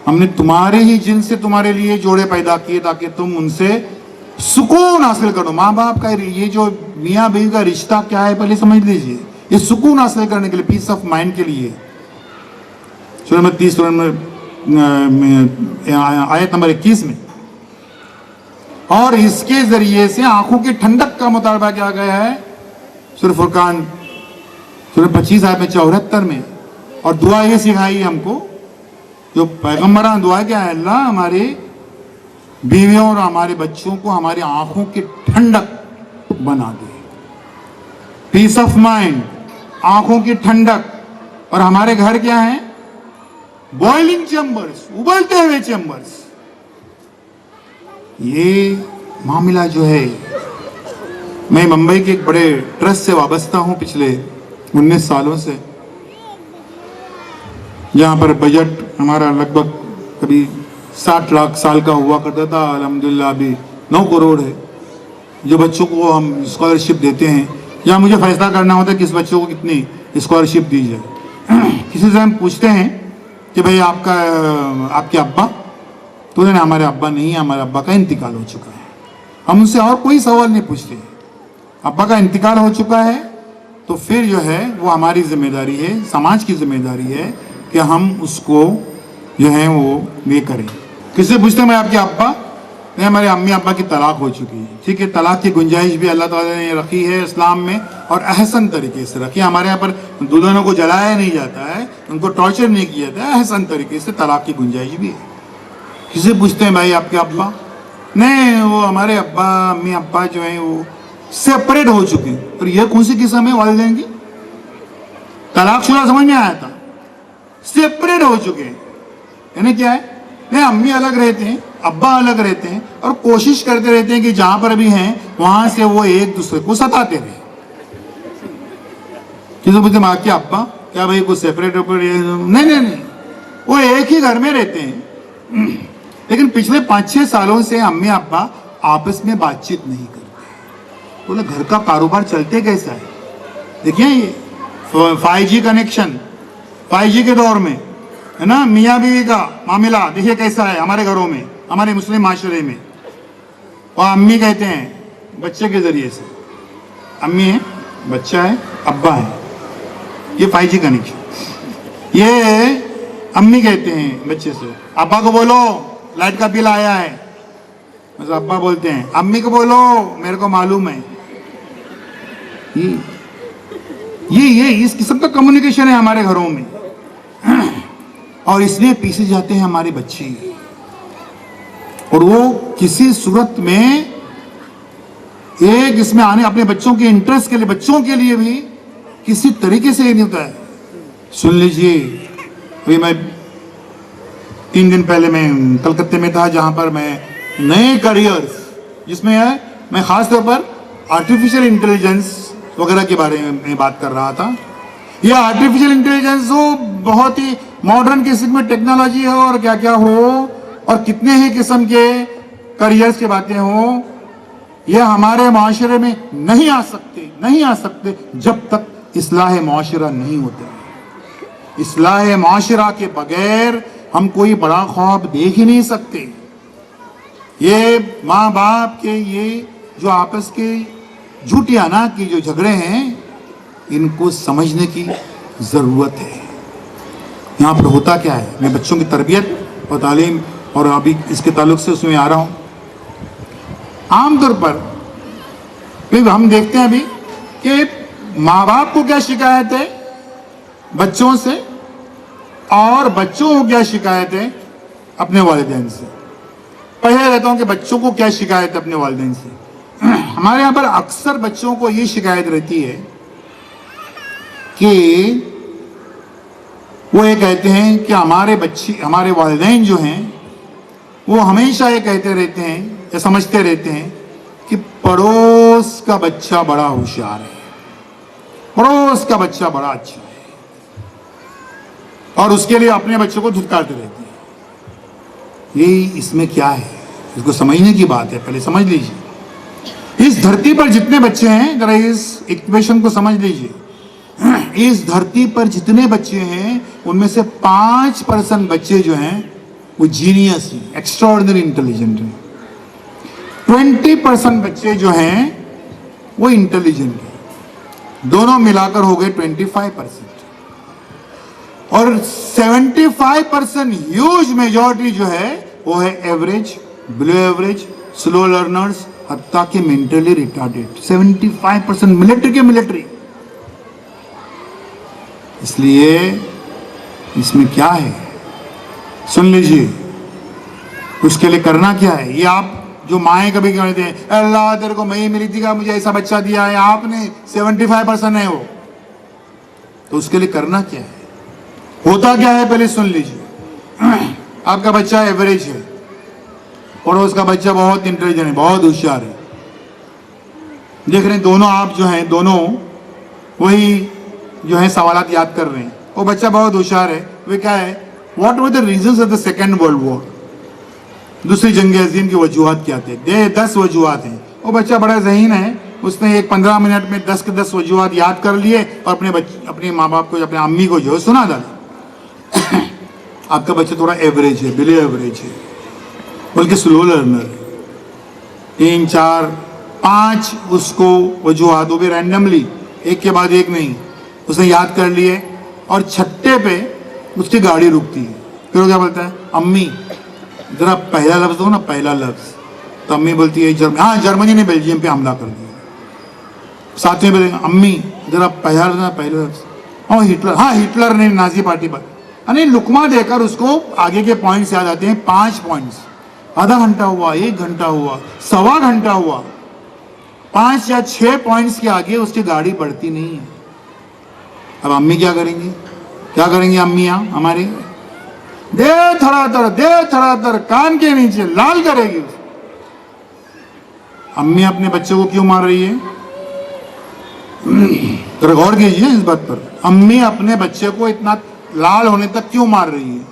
हमने तुम्हारे ही जिन से तुम्हारे लिए जोड़े पैदा किए ताकि तुम उनसे सुकून हासिल करो। माँ बाप का ये जो मियाँ बीवी का रिश्ता क्या है पहले समझ लीजिए। ये सुकून हासिल करने के लिए, पीस ऑफ माइंड के लिए। सूरह नंबर 30 आयत नंबर 21 में, और इसके जरिए से आंखों की ठंडक का मुतालबा किया गया है सूरह फुरकान सूरह 25 आयत में 74 में। और दुआ ये सिखाई हमको, जो पैगम्बरान दुआ क्या है, अल्लाह हमारे बीवियों और हमारे बच्चों को हमारी आंखों की ठंडक बना दे, पीस ऑफ माइंड, आंखों की ठंडक। और हमारे घर क्या है, बॉइलिंग चैम्बर्स, उबलते हुए चैम्बर्स। ये मामला जो है, मैं मुंबई के एक बड़े ट्रस्ट से वाबस्ता हूं पिछले 19 सालों से, जहाँ पर बजट हमारा लगभग कभी 60 लाख साल का हुआ करता था, अल्हम्दुलिल्लाह अभी 9 करोड़ है। जो बच्चों को हम स्कॉलरशिप देते हैं, या मुझे फैसला करना होता है किस बच्चों को कितनी स्कॉलरशिप दी जाए। किसी से हम पूछते हैं कि भाई आपके अब्बा, तो उन्होंने हमारे अब्बा नहीं है, हमारे अब्बा का इंतकाल हो चुका है। हम उनसे और कोई सवाल नहीं पूछते, अब्बा का इंतकाल हो चुका है तो फिर जो है वो हमारी जिम्मेदारी है, समाज की जिम्मेदारी है कि हम उसको जो है वो ये करें। किससे पूछते हैं मैं आपके अब्बा, नहीं हमारे अम्मी अब्बा की तलाक हो चुकी है। ठीक है, तलाक की गुंजाइश भी अल्लाह ताला ने रखी है इस्लाम में, और अहसन तरीके से रखी है। हमारे यहाँ पर दुल्हनों को जलाया नहीं जाता है, उनको टॉर्चर नहीं किया जाता है, अहसन तरीके से तलाक की गुंजाइश भी है। किसे पूछते हैं भाई आपके अब्बा, नहीं वो हमारे अब्बा अम्मी अब्बा जो है वो सेपरेट हो चुके हैं। और यह कौन सी किस्म है वालिदैन की, तलाकशुदा समझ में आया था, सेपरेट हो चुके हैं यानी क्या है, नहीं अम्मी अलग रहते हैं, अब्बा अलग रहते हैं, और कोशिश करते रहते हैं कि जहां पर भी हैं वहां से वो एक दूसरे को सताते रहे। किसी पूछते हैं आपके अब्बा, क्या भाई कुछ सेपरेट नहीं, वो एक ही घर में रहते हैं, लेकिन पिछले 5-6 सालों से अम्मी अब्बा आपस में बातचीत नहीं करते। बोले घर का कारोबार चलते कैसा है। देखिए ये 5G कनेक्शन, 5G के दौर में है ना, मियाँ बीवी का मामला देखिए कैसा है हमारे घरों में, हमारे मुस्लिम माशरे में। और अम्मी कहते हैं बच्चे के जरिए से, अम्मी है, बच्चा है, अब्बा है, ये 5G कनेक्शन। ये अम्मी कहते हैं बच्चे से, अब्बा को बोलो लाइट का बिल आया है, मतलब अब्बा बोलते हैं अम्मी को बोलो मेरे को मालूम है। ये इस किस्म का कम्युनिकेशन है हमारे घरों में, और इसलिए पीछे जाते हैं हमारे बच्चे। और वो किसी सूरत में एक इसमें आने, अपने बच्चों के इंटरेस्ट के लिए, बच्चों के लिए भी किसी तरीके से नहीं होता है। सुन लीजिए, अभी मैं 3 दिन पहले मैं कलकत्ते में था, जहां पर मैं नए करियर्स जिसमें है, मैं खास तौर पर आर्टिफिशियल इंटेलिजेंस वगैरह के बारे में बात कर रहा था। यह आर्टिफिशियल इंटेलिजेंस हो, बहुत ही मॉडर्न किस्म में टेक्नोलॉजी हो, और क्या क्या हो, और कितने ही किस्म के करियर्स की बातें हो, यह हमारे माशरे में नहीं आ सकते जब तक इस्लाह माशरा नहीं होता। इस्लाह माशरा के बगैर हम कोई बड़ा ख्वाब देख ही नहीं सकते। ये माँ बाप के ये जो आपस के झूठियाना की जो झगड़े हैं, इनको समझने की ज़रूरत है। यहाँ पर होता क्या है, मैं बच्चों की तरबियत और तालीम और अभी इसके ताल्लुक से उसमें आ रहा हूँ। आमतौर पर हम देखते हैं अभी कि माँ बाप को क्या शिकायत है बच्चों से, और बच्चों को क्या शिकायत है अपने वालिदैन से। पहले रहता हूँ कि बच्चों को क्या शिकायत है अपने वालिदैन से। हमारे यहाँ पर अक्सर बच्चों को ये शिकायत रहती है कि वो ये कहते हैं कि हमारे वालिदैन जो हैं वो हमेशा ये कहते रहते हैं या समझते रहते हैं कि पड़ोस का बच्चा बड़ा होशियार है, पड़ोस का बच्चा बड़ा अच्छा है, और उसके लिए अपने बच्चों को धुतकारते रहते हैं। ये इसमें क्या है, इसको समझने की बात है, पहले समझ लीजिए। इस धरती पर जितने बच्चे हैं, जरा इस इक्वेशन को समझ लीजिए। इस धरती पर जितने बच्चे हैं उनमें से 5% बच्चे जो हैं वो जीनियस हैं, एक्स्ट्राऑर्डिनरी इंटेलिजेंट हैं। 20% बच्चे जो हैं वो इंटेलिजेंट हैं। दोनों मिलाकर हो गए 25%। और 75% ह्यूज मेजॉरिटी जो है वो है average, below average, slow learners, हत्ता के मेंटली रिटार्डेड। 75% मिलिट्री के मिलिट्री। इसलिए इसमें क्या है, सुन लीजिए, उसके लिए करना क्या है। ये आप जो माएँ कभी कहते हैं अल्लाह तेरे को मैं मिली थी, मुझे ऐसा बच्चा दिया है, आपने 75% है वो, तो उसके लिए करना क्या है, होता क्या है पहले सुन लीजिए। आपका बच्चा एवरेज है, पड़ोस का बच्चा बहुत इंटेलिजेंट है, बहुत होशियार है। देख रहे हैं दोनों आप जो हैं, दोनों वही जो है सवालात याद कर रहे हैं। वो बच्चा बहुत होशियार है, वे क्या है, what were the reasons of the second world war, दूसरी जंग अजीम की वजूहात क्या थे। 10 वजूहात हैं। वो बच्चा बड़ा ज़हीन है, उसने एक 15 मिनट में 10 के 10 वजूहात याद कर लिए और अपने माँ बाप को, अपने अम्मी को जो है सुना डाला। आपका बच्चा थोड़ा एवरेज है, बिलो एवरेज है, बल्कि स्लो लर्नर है। 3, 4, 5 उसको वजूहात, वो भी रैंडमली, एक के बाद एक नहीं, उसने याद कर लिए, और छठे पे उसकी गाड़ी रुकती है। फिर वो क्या बोलता है, अम्मी जरा पहला लफ्ज हो ना, पहला लफ्ज। तो अम्मी बोलती है जर्मनी ने बेल्जियम पे हमला कर दिया। साथ में बोलेंगे अम्मी जरा पहला लफ्ज, हिटलर, हिटलर ने नाजी पार्टी पर, यानी लुकमा देकर उसको आगे के पॉइंट्स याद आते हैं। 5 पॉइंट्स, आधा घंटा हुआ, 1 घंटा हुआ, सवा घंटा हुआ, 5 या 6 पॉइंट्स के आगे उसकी गाड़ी बढ़ती नहीं है। अब अम्मी क्या करेंगी अम्मियाँ हमारी, दे थड़ातर कान के नीचे लाल करेगी। अम्मी अपने बच्चे को क्यों मार रही है, तो गौर कीजिए इस बात पर। अम्मी अपने बच्चे को इतना लाल होने तक क्यों मार रही है।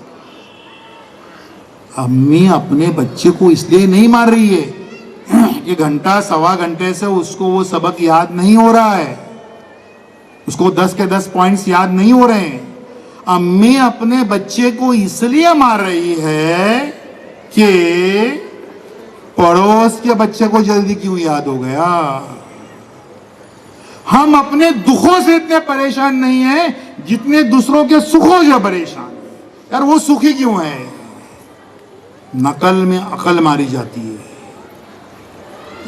अम्मी अपने बच्चे को इसलिए नहीं मार रही है कि घंटा सवा घंटे से उसको वो सबक याद नहीं हो रहा है, उसको 10 के 10 पॉइंट्स याद नहीं हो रहे हैं। अम्मी अपने बच्चे को इसलिए मार रही है कि पड़ोस के बच्चे को जल्दी क्यों याद हो गया। हम अपने दुखों से इतने परेशान नहीं हैं जितने दूसरों के सुखों से परेशान। यार वो सुखी क्यों है, नकल में अकल मारी जाती है।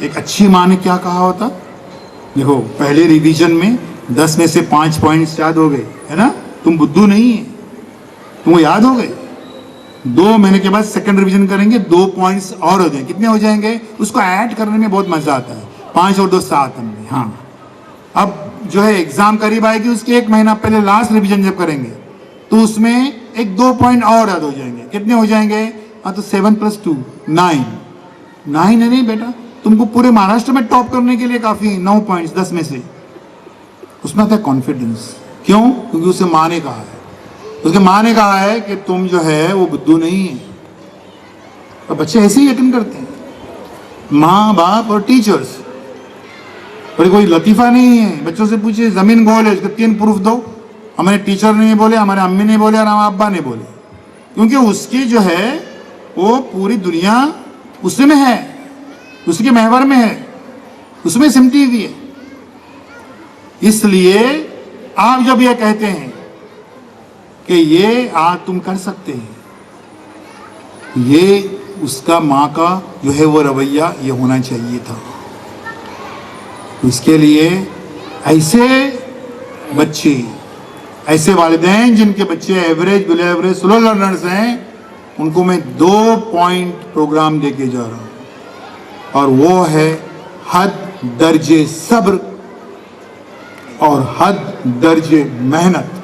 एक अच्छी माँ ने क्या कहा होता, देखो पहले रिवीजन में 10 में से 5 पॉइंट्स याद हो गए, है ना, तुम बुद्धू नहीं है, तुमको याद हो गए। 2 महीने के बाद सेकंड रिवीजन करेंगे, 2 पॉइंट्स और हो जाएंगे। कितने हो जाएंगे, उसको ऐड करने में बहुत मजा आता है। 5 और 2 7 हमने, हाँ। अब जो है एग्जाम करीब आएगी, उसके 1 महीना पहले लास्ट रिवीजन जब करेंगे तो उसमें 1-2 पॉइंट और याद हो जाएंगे। कितने हो जाएंगे, हाँ, तो 7 + 2 9 है नहीं बेटा, तुमको पूरे महाराष्ट्र में टॉप करने के लिए काफी 9 पॉइंट्स 10 में से। उसमें आता है कॉन्फिडेंस। क्यों, क्योंकि उसे माँ ने कहा है, उसके माँ ने कहा है कि तुम जो है वो बुद्धू नहीं है। और बच्चे ऐसे ही यकीन करते हैं, माँ बाप और टीचर्स। पर कोई लतीफा नहीं है, बच्चों से पूछिए जमीन गोल है, इसके 3 प्रूफ दो। हमारे टीचर ने बोले, हमारे अम्मी ने बोले और हमारे अब्बा ने बोले, क्योंकि उसकी जो है वो पूरी दुनिया उसमें है, उसके महवर में है, उसमें सिमटी हुई है। इसलिए आप जब ये कहते हैं कि ये तुम कर सकते हैं, ये उसका माँ का जो है वो रवैया ये होना चाहिए था। इसके लिए ऐसे बच्चे, ऐसे वालिदैन जिनके बच्चे average, below average, slow learners हैं, ان کو میں 2 پوائنٹ پروگرام دے کے جا رہا ہوں، اور وہ ہے حد درجے صبر اور حد درجے محنت.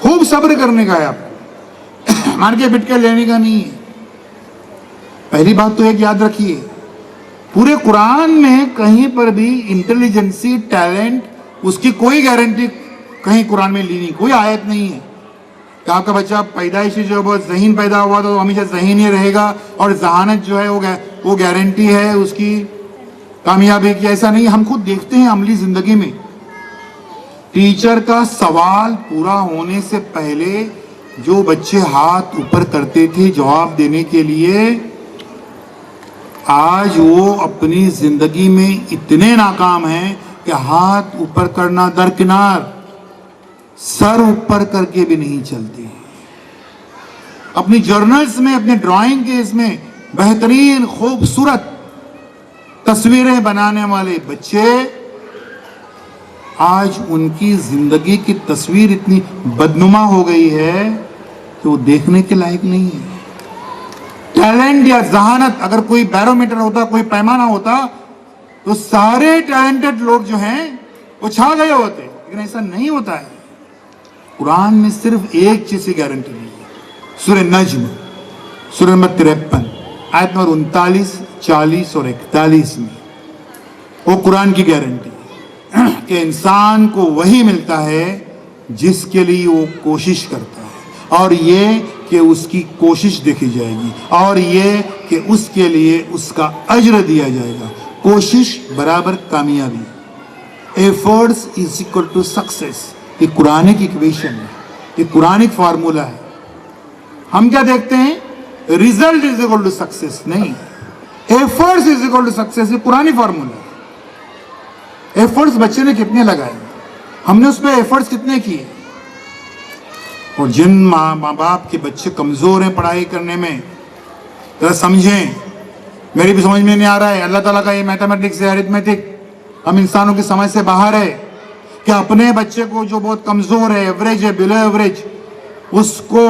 خوب صبر کرنے کا ہے آپ کو، مار کے پٹ کے لینے کا نہیں ہے. پہلی بات تو ایک یاد رکھیے، پورے قرآن میں کہیں پر بھی انٹیلیجنسی، ٹیلنٹ، اس کی کوئی گارنٹی کہیں قرآن میں لی نہیں، کوئی آیت نہیں ہے کہ آپ کا بچہ پیدائشی جو بہت ذہین پیدا ہوا تو ہمیشہ ذہین ہی رہے گا، اور ذہانت جو ہے وہ گارنٹی ہے اس کی کامیابی کی. ایسا نہیں. ہم خود دیکھتے ہیں عملی زندگی میں، ٹیچر کا سوال پورا ہونے سے پہلے جو بچے ہاتھ اوپر کرتے تھے جواب دینے کے لیے، آج وہ اپنی زندگی میں اتنے ناکام ہیں کہ ہاتھ اوپر کرنا درکنار، سر اوپر کر کے بھی نہیں چلتے. اپنی جرنلز میں، اپنے ڈرائنگ کے اس میں بہترین خوبصورت تصویریں بنانے والے بچے، آج ان کی زندگی کی تصویر اتنی بدنما ہو گئی ہے کہ وہ دیکھنے کے لائق نہیں ہے. ٹیلنٹ یا ذہانت اگر کوئی بیرومیٹر ہوتا، کوئی پیمانہ ہوتا، تو سارے ٹیلنٹڈ لوگ جو ہیں وہ چھا گئے ہوتے، لیکن ایسا نہیں ہوتا ہے. قرآن میں صرف ایک چیز کی گارنٹی نہیں ہے. سورہ نجم، سورہ نمبر 53 آیت نمبر 39، 40 اور 41 میں وہ قرآن کی گارنٹی ہے کہ انسان کو وہی ملتا ہے جس کے لیے وہ کوشش کرتا ہے، اور یہ کہ اس کی کوشش دیکھی جائے گی، اور یہ کہ اس کے لیے اس کا اجر دیا جائے گا. کوشش برابر کامیابی. Efforts is equal to success. یہ قرآنک ایکویشن ہے، یہ قرآنک فارمولہ ہے. ہم کیا دیکھتے ہیں؟ Result is equal to success نہیں، efforts is equal to success. یہ قرآنی فارمولہ ہے. ایفرٹس بچے نے کتنے لگائے، ہم نے اس پہ ایفرٹس کتنے کیے. اور جن ماں باپ کے بچے کمزور ہیں پڑھائی کرنے میں، ذرا سمجھیں. میری بھی سمجھ میں نہیں آ رہا ہے. اللہ تعالیٰ کا یہ میتھمیٹکس ہے، ارتھمیٹک ہم انسانوں کی سمجھ سے باہر ہے کہ اپنے بچے کو جو بہت کمزور ہے، ایوریج ہے، بلو ایوریج، اس کو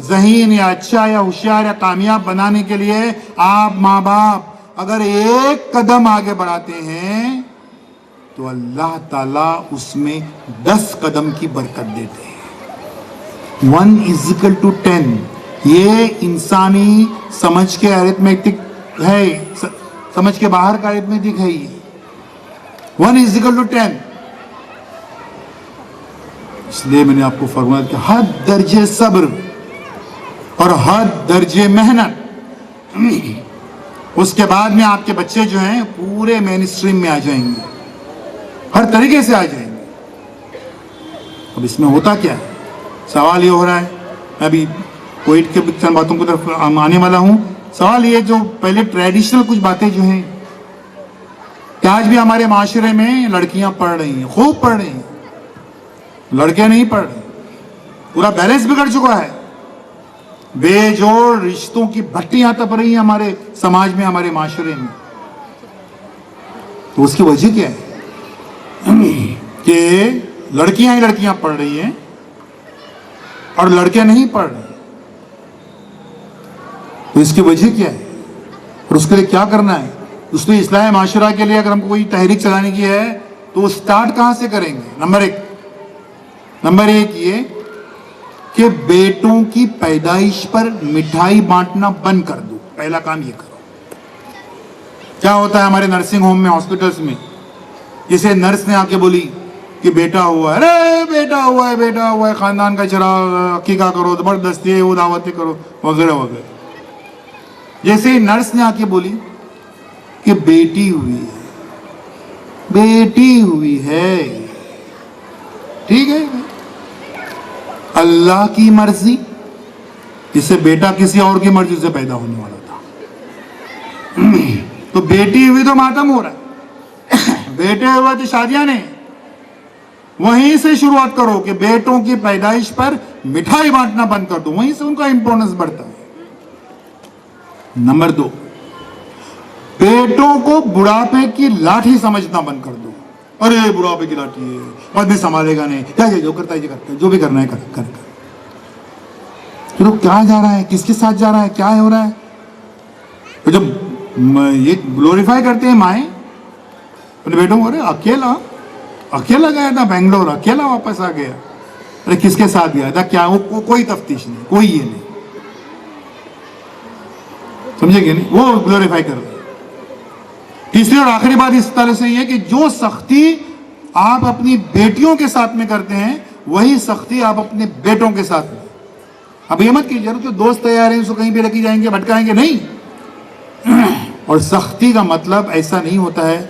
ذہین یا اچھا یا ہوشیار یا کامیاب بنانے کے لیے آپ ماں باپ اگر ایک قدم آگے بڑھاتے ہیں تو اللہ تعالیٰ اس میں 10 قدم کی برکت دیتے ہیں. 1 is equal to 10. یہ انسانی سمجھ کے ارتھمیٹک ہے، سمجھ کے باہر کا ارتھمیٹک ہے. یہ 1 is equal to 10. اس لیے میں نے آپ کو فرمایا کہ حد درجے صبر اور حد درجے محنت. اس کے بعد میں آپ کے بچے جو ہیں پورے مین اسٹریم میں آ جائیں گے، ہر طریقے سے آ جائیں گے. اب اس میں ہوتا کیا ہے؟ سوال یہ ہو رہا ہے، میں ابھی کوئٹ کے چند باتوں کی طرف آنے والا ہوں. سوال یہ جو پہلے ٹریڈیشنل کچھ باتیں جو ہیں کہ آج بھی ہمارے معاشرے میں لڑکیاں پڑھ رہی ہیں، خوب پڑھ رہی ہیں، لڑکے نہیں پڑھ رہے. پورا بیلنس بگڑ چکا ہے. بے جوڑ رشتوں کی بھٹیاں تپ رہی ہیں ہمارے سماج میں، ہمارے معاشرے میں. تو اس کی وجہ کیا ہے کہ لڑکیاں ہی لڑکیاں پڑھ رہی ہیں اور لڑکے نہیں پڑھ رہے. تو اس کی وجہ کیا ہے اور اس کے لیے کیا کرنا ہے؟ اس لیے اصلاح معاشرہ کے لیے اگر ہم کو کوئی تحریک چلانے کی ہے تو وہ سٹارٹ کہاں سے کریں گے؟ نمبر ایک یہ کہ بیٹوں کی پیدائش پر مٹھائی بانٹنا بند کر دو. پہلا کام یہ کرو. کیا ہوتا ہے ہمارے نرسنگ ہوم میں، ہاسپٹلس میں، جسے نرس نے آ کے بولی کہ بیٹا ہوا ہے، ارے بیٹا ہوا ہے، بیٹا ہوا ہے، خاندان کا چراغ، عقیقہ کرو، زبردستی وہ دعوتیں کرو وغیرہ وغیرہ. جیسے ہی نرس نے آ کے بولی کہ بیٹی ہوئی ہے، بیٹی ہوئی ہے، ٹھیک ہے، اللہ کی مرضی. جسے بیٹا کسی اور کی مرضی سے پیدا ہونے والا تھا. تو بیٹی ہوئی تو ماتم ہو رہا ہے، بیٹے ہوئے تو شادیاں نہیں. وہیں سے شروعات کرو کہ بیٹوں کی پیدائش پر مٹھائی بانٹنا بند کر دو، وہیں سے ان کا امپورٹنس بڑھتا ہے. نمبر 2، بیٹوں کو بڑھاپے کی لاٹھی سمجھنا بند کر دو. ارے بڑھاپے کی لاٹھی ہے، آدمی سنبھالے گا نہیں، کیا جو کرتا ہے یہ کرتا ہے، جو بھی کرنا ہے کر. پھر وہ کیا جا رہا ہے, کس کے ساتھ جا رہا ہے, کیا ہو رہا ہے. تو جب یہ گلوریفائی کرتے ہیں مائیں اپنے بیٹوں کو, اکیلا گیا تھا بنگلور, اکیلا واپس آ گیا, ارے کس کے ساتھ گیا تھا, کیا, وہ کوئی تفتیش نہیں, کوئی یہ نہیں, سمجھے گے نہیں, وہ گلوریفائی کر رہے. تیسری اور آخری بات اس طرح سے یہ کہ جو سختی آپ اپنی بیٹیوں کے ساتھ میں کرتے ہیں وہی سختی آپ اپنے بیٹوں کے ساتھ میں. اب یہ مت کیجیے کہ دوست تیار ہیں اس کو کہیں پہ رکھی جائیں گے, بھٹکائیں گے, نہیں. اور سختی کا مطلب ایسا نہیں ہوتا ہے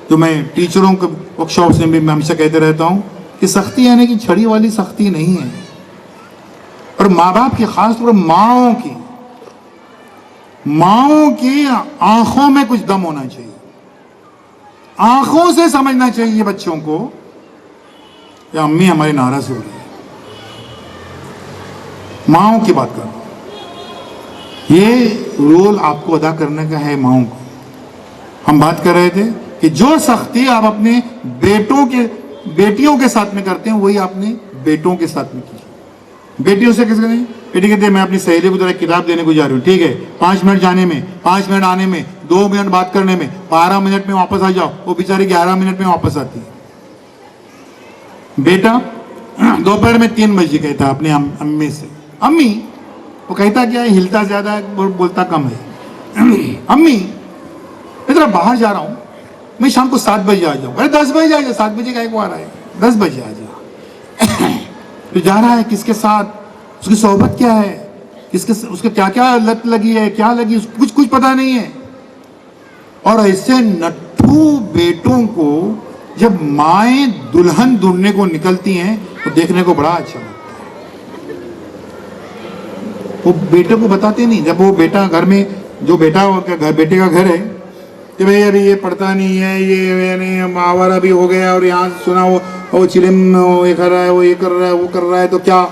جو میں ٹیچروں کے ورک شاپس میں بھی میں ہمیشہ کہتے رہتا ہوں کہ سختی یعنی کہ چھڑی والی سختی نہیں ہے. اور ماں باپ کی, خاص طور پر ماؤں کی آنکھوں میں کچھ دم ہونا چاہیے, آنکھوں سے سمجھنا چاہیے بچوں کو کہ امی ہماری ناراض ہو رہی ہے. ماؤں کی بات کروں, یہ رول آپ کو ادا کرنے کا ہے ماؤں کو. ہم بات کر رہے تھے کہ جو سختی آپ اپنے بیٹیوں کے ساتھ میں کرتے ہیں وہی آپ نے بیٹوں کے ساتھ میں کی. بیٹیوں سے کس کریں, بیٹی کہتے ہیں میں اپنی سہیلی کو ذرا کتاب دینے کو جا رہی ہوں, ٹھیک ہے, 5 منٹ جانے میں, 5 منٹ آنے میں, 2 منٹ بات کرنے میں, 12 منٹ میں واپس آ جاؤ. وہ بیچاری 11 منٹ میں واپس آتی ہے. بیٹا دوپہر میں 3 بجے کہتا اپنی امی سے, امی, وہ کہتا کیا ہے, ہلتا زیادہ ہے, بولتا کم ہے, امی میں ذرا باہر جا رہا ہوں, میں شام کو 7 بجے آ جاؤں. ارے 10 بجے آ جاؤ, 7 بجے کا کو آ رہا ہے, 10 بجے آ جاؤ. تو جا رہا ہے کس کے ساتھ, اس کی صحبت کیا ہے, اس کے کیا کیا لت لگی ہے, کیا لگی, کچھ پتا نہیں ہے. اور ایسے نٹھو بیٹوں کو جب مائیں دلہن ڈھونڈنے کو نکلتی ہیں تو دیکھنے کو بڑا اچھا لگتا ہے. وہ بیٹے کو بتاتے نہیں, جب وہ بیٹا گھر میں, جو بیٹا بیٹے کا گھر ہے کہ بھئی ابھی یہ پڑھتا نہیں ہے, یہ یعنی آوارہ بھی ہو گیا, اور یہاں سنا وہ چلم یہ کر رہا ہے, وہ یہ کر رہا ہے, وہ کر رہا ہے, تو کیا,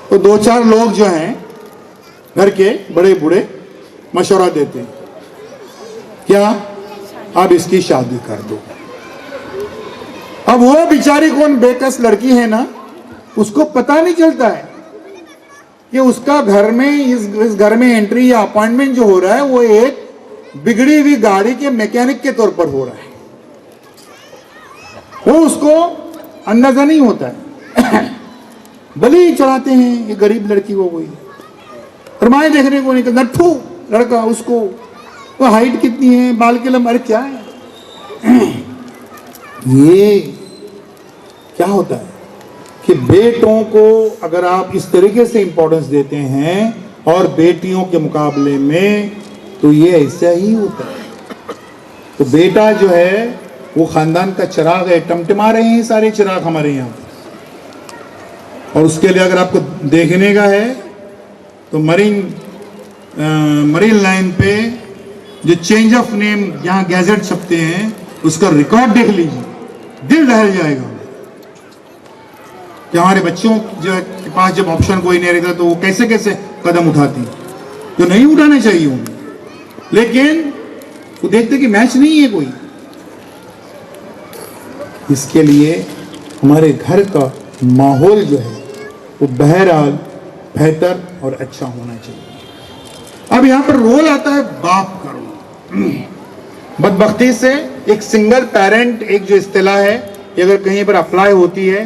تو 2-4 لوگ جو ہیں گھر کے بڑے بوڑھے مشورہ دیتے ہیں, کیا اب اس کی شادی کر دو. اب وہ بیچاری کون بے کس لڑکی ہے نا, اس کو پتہ نہیں چلتا ہے کہ اس کا گھر میں, اس گھر میں انٹری یا اپائنٹمنٹ جو ہو رہا ہے وہ ایک بگڑی ہوئی گاڑی کے میکینک کے طور پر ہو رہا ہے. وہ اس کو اندازہ نہیں ہوتا ہے. بلی چڑھاتے ہیں یہ غریب لڑکی کو, کوئی فرمائے دیکھنے کو نہیں, نٹھو لڑکا, اس کو وہ ہائٹ کتنی ہے, بال کے لمبے, کیا ہے. یہ کیا ہوتا ہے کہ بیٹوں کو اگر آپ اس طریقے سے امپورٹنس دیتے ہیں اور بیٹیوں کے مقابلے میں, تو یہ ایسا ہی ہوتا ہے. تو بیٹا جو ہے وہ خاندان کا چراغ ہے, ٹمٹما رہے ہیں سارے چراغ ہمارے یہاں. اور اس کے لیے اگر آپ کو دیکھنے کا ہے تو مرین لائن پہ جو چینج آف نیم یہاں گیزٹ چھپتے ہیں اس کا ریکارڈ دیکھ لیجیے, دل دہل جائے گا کہ ہمارے بچوں کے پاس جب آپشن کوئی نہیں رہتا تو وہ کیسے کیسے قدم اٹھاتی, جو نہیں اٹھانے چاہیے انہیں, لیکن وہ دیکھتے کہ میچ نہیں ہے کوئی. اس کے لیے ہمارے گھر کا ماحول جو ہے وہ بہرحال بہتر اور اچھا ہونا چاہیے. اب یہاں پر رول آتا ہے باپ کا رول. بدبختی سے ایک سنگل پیرنٹ ایک جو اصطلاح ہے یہ اگر کہیں پر اپلائی ہوتی ہے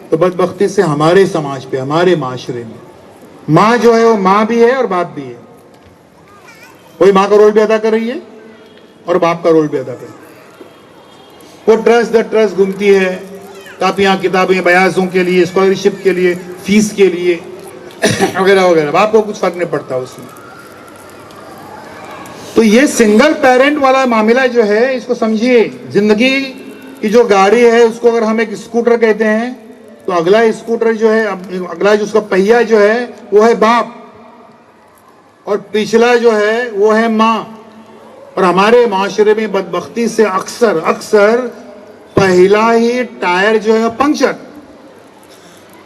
تو بدبختی سے ہمارے سماج پہ, ہمارے معاشرے میں ماں جو ہے وہ ماں بھی ہے اور باپ بھی ہے. کوئی ماں کا رول بھی ادا کر رہی ہے اور باپ کا رول بھی ادا کر رہی ہے. وہ ٹرسٹ گھومتی ہے, کاپیاں کتابیں بیازوں کے لیے, اسکالرشپ کے لیے, فیس کے لیے وغیرہ وغیرہ. باپ کو کچھ فرق نہیں پڑتا اس میں. تو یہ سنگل پیرنٹ والا معاملہ جو ہے اس کو سمجھیے, زندگی کی جو گاڑی ہے اس کو اگر ہم ایک اسکوٹر کہتے ہیں تو اگلا اسکوٹر جو ہے, اگلا جو اس کا پہیا جو ہے وہ ہے باپ, اور پچھلا جو ہے وہ ہے ماں. اور ہمارے معاشرے میں بدبختی سے اکثر پہلا ہی ٹائر جو ہے پنکچر,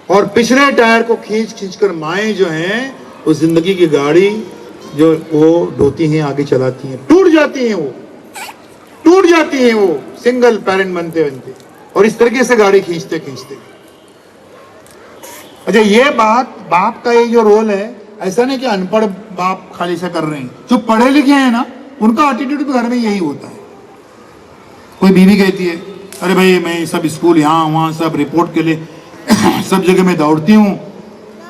اور پچھلے ٹائر کو کھینچ کر مائیں جو ہیں وہ زندگی کی گاڑی جو وہ ڈھوتی ہیں, آگے چلاتی ہیں, ٹوٹ جاتی ہیں وہ سنگل پیرنٹ بنتے, اور اس طریقے سے گاڑی کھینچتے. اچھا یہ بات باپ کا یہ جو رول ہے ایسا نہیں کہ ان پڑھ باپ خالی سے کر رہے ہیں, جو پڑھے لکھے ہیں نا ان کا ایٹیٹیوڈ بھی گھر میں یہی ہوتا ہے. کوئی بیوی کہتی ہے ارے بھائی میں سب اسکول یہاں وہاں سب رپورٹ کے لیے سب جگہ میں دوڑتی ہوں,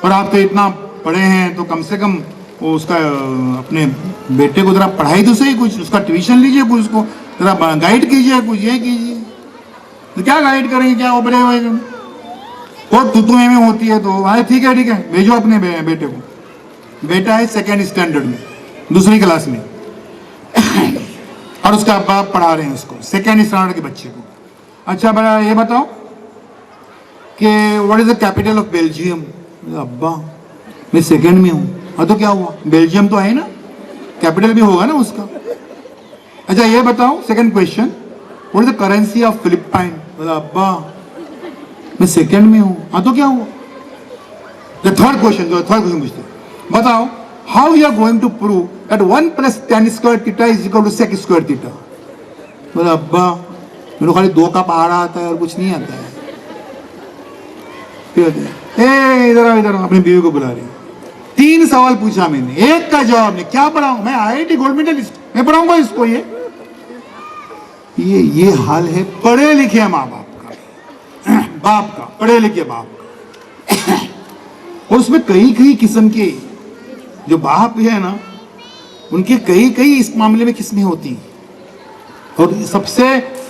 اور آپ تو اتنا پڑھے ہیں تو کم سے کم وہ اس کا اپنے بیٹے کو ذرا پڑھائی تو صحیح, کچھ اس کا ٹیوشن لیجئے, کچھ اس کو ذرا گائیڈ کیجئے, کچھ یہ کیجئے. تو کیا گائیڈ کریں گے, کیا وہ بڑے ہوئے وہ تو میں ہوتی ہے تو ٹھیک ہے بھیجو اپنے بیٹے کو. بیٹا ہے 2nd اسٹینڈرڈ میں, 2ری کلاس میں, اور اس کا ابا پڑھا رہے ہیں اس کو 2nd اسٹینڈرڈ کے بچے کو. اچھا بڑا یہ بتاؤ کہ what is the capital of Belgium. ابا میں 2nd میں ہوں. ہاں تو کیا ہوا, بیلجیم تو ہے نا, کیپٹل بھی ہوگا نا اس کا. اچھا یہ بتاؤ 2nd question, what is the currency of Philippines. ابا میں 2nd میں ہوں. ہاں تو کیا ہوا. دا 3rd کویشچن پوچھتے بتاؤ how you are going to prove that 1 + tan square theta is equal to sec square theta. بولا ابا میرے خالی 2 کا پہاڑا آتا ہے اور کچھ نہیں آتا ہے. ادھر اپنی بیوی کو بلا رہی, 3 سوال پوچھا میں نے, 1 کا جواب نہیں. کیا پڑھاؤں میں, IIT گولڈ میڈلسٹ میں پڑھاؤں گا اس کو. یہ حال ہے پڑھے لکھے ماں باپ کا, پڑھے لکھے باپ کا. اور اس میں کئی قسم کے جو باپ ہے نا ان کے کئی اس معاملے میں قسمیں ہوتی ہیں. اور سب سے